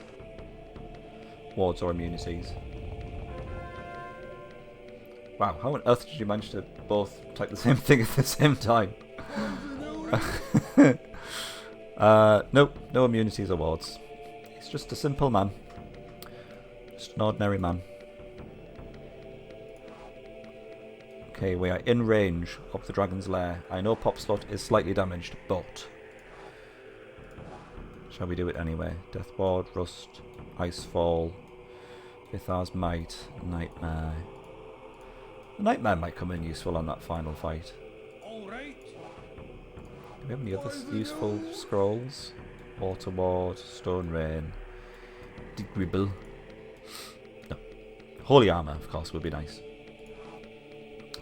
Wards or immunities. Wow, how on earth did you manage to both type the same thing at the same time? Nope, no immunities or wards. He's just a simple man. Just an ordinary man. Okay, we are in range of the dragon's lair. I know pop slot is slightly damaged, but shall we do it anyway? Death Ward, Rust, Icefall, Ithar's Might, Nightmare. The Nightmare might come in useful on that final fight. All right. Do we have any other useful scrolls? Water Ward, Stone Rain, Degribble. No. Holy Armor, of course, would be nice.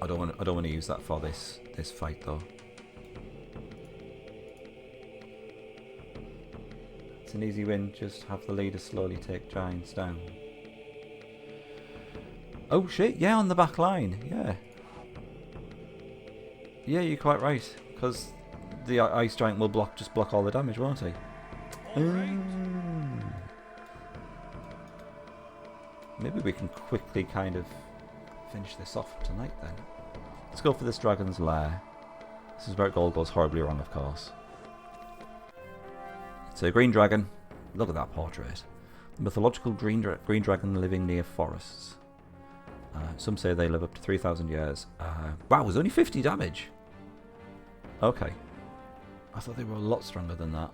I don't want to use that for this fight though. It's an easy win, just have the leader slowly take giants down. Oh shit, yeah, on the back line, yeah. Yeah, you're quite right, because the ice giant will just block all the damage, won't he? Maybe we can quickly kind of finish this off tonight then. Let's go for this dragon's lair. This is where it all goes horribly wrong, of course. It's a green dragon. Look at that portrait. The mythological green dragon living near forests. Some say they live up to 3,000 years. Wow, it was only 50 damage. Okay. I thought they were a lot stronger than that.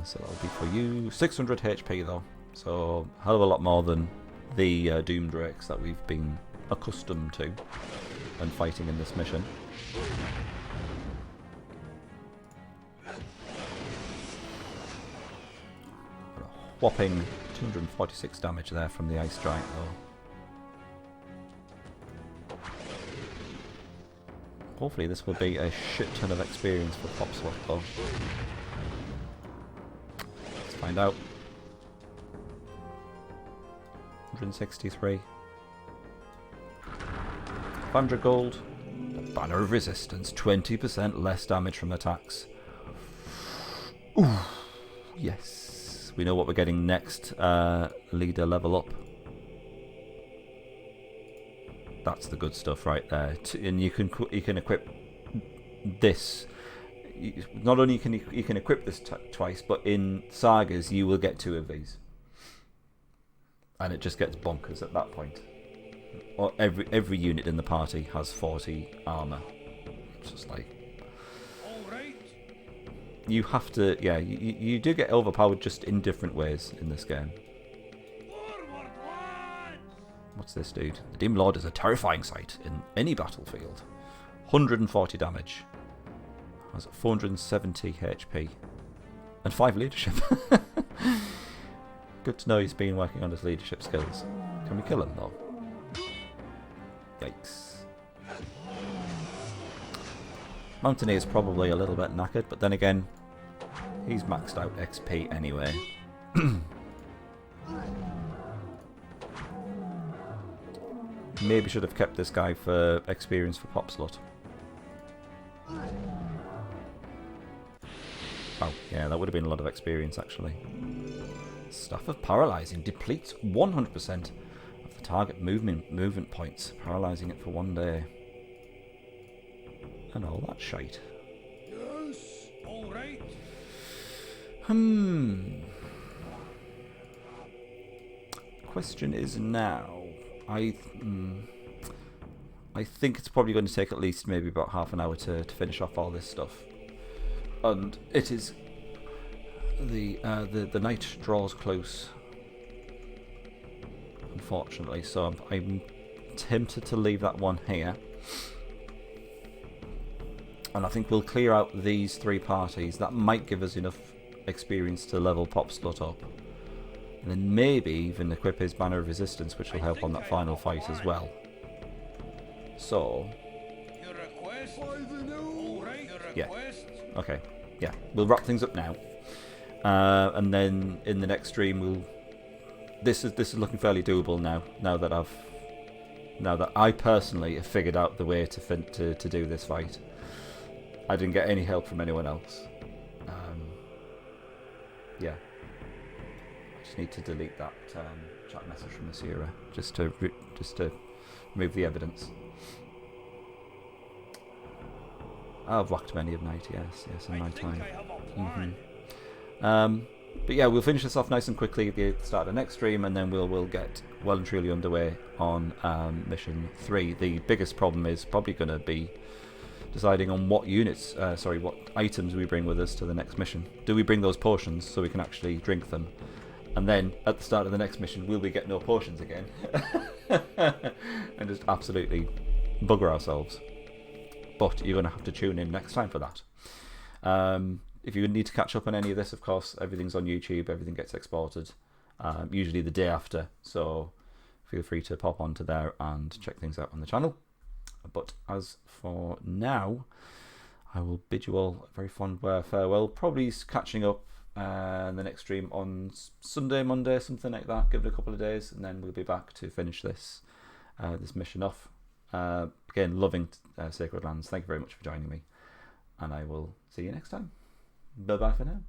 So that'll be for you. 600 HP though. So, a hell of a lot more than the Doom Drakes that we've been accustomed to and fighting in this mission. A whopping 246 damage there from the Ice Giant though. Hopefully this will be a shit ton of experience for Popslot though. Let's find out. 163. 500 gold. Banner of Resistance. 20% less damage from attacks. Ooh. Yes. We know what we're getting next. Leader level up. That's the good stuff right there. And you can equip this. Not only can you can equip this twice, but in sagas you will get 2 of these. And it just gets bonkers at that point. Or every unit in the party has 40 armor. It's just like you have to, yeah. You do get overpowered just in different ways in this game. What's this dude? The Dim Lord is a terrifying sight in any battlefield. 140 damage. Has 470 HP and 5 leadership. Good to know he's been working on his leadership skills. Can we kill him though? Yikes. Mountaineer's probably a little bit knackered, but then again, he's maxed out XP anyway. Maybe should have kept this guy for experience for Popslot. Oh, yeah, that would have been a lot of experience actually. Staff of Paralysing depletes 100% of the target movement points, paralysing it for 1 day. And all that shite. Yes, all right. Question is now, I think it's probably going to take at least maybe about half an hour to finish off all this stuff. And it is the night draws close, unfortunately, so I'm tempted to leave that one here, and I think we'll clear out these 3 parties. That might give us enough experience to level Popslot up, and then maybe even equip his Banner of Resistance, which will help on that final fight as well. So Your request? All right. Your request? okay, yeah, we'll wrap things up now. And then in the next stream, this is looking fairly doable now. Now that I personally have figured out the way to do this fight. I didn't get any help from anyone else. Yeah, I just need to delete that chat message from Asira just to remove the evidence. I've whacked many of night. Yes, in my time. But yeah, we'll finish this off nice and quickly at the start of the next stream, and then we'll get well and truly underway on mission 3. The biggest problem is probably going to be deciding on what units, what items we bring with us to the next mission. Do we bring those potions so we can actually drink them? And then at the start of the next mission, will we get no potions again? And just absolutely bugger ourselves. But you're going to have to tune in next time for that. If you need to catch up on any of this, of course, everything's on YouTube. Everything gets exported, usually the day after. So feel free to pop onto there and check things out on the channel. But as for now, I will bid you all a very fond farewell. Probably catching up in the next stream on Sunday, Monday, something like that. Give it a couple of days, and then we'll be back to finish this mission off. Again, loving Sacred Lands. Thank you very much for joining me, and I will see you next time. Bye bye for now.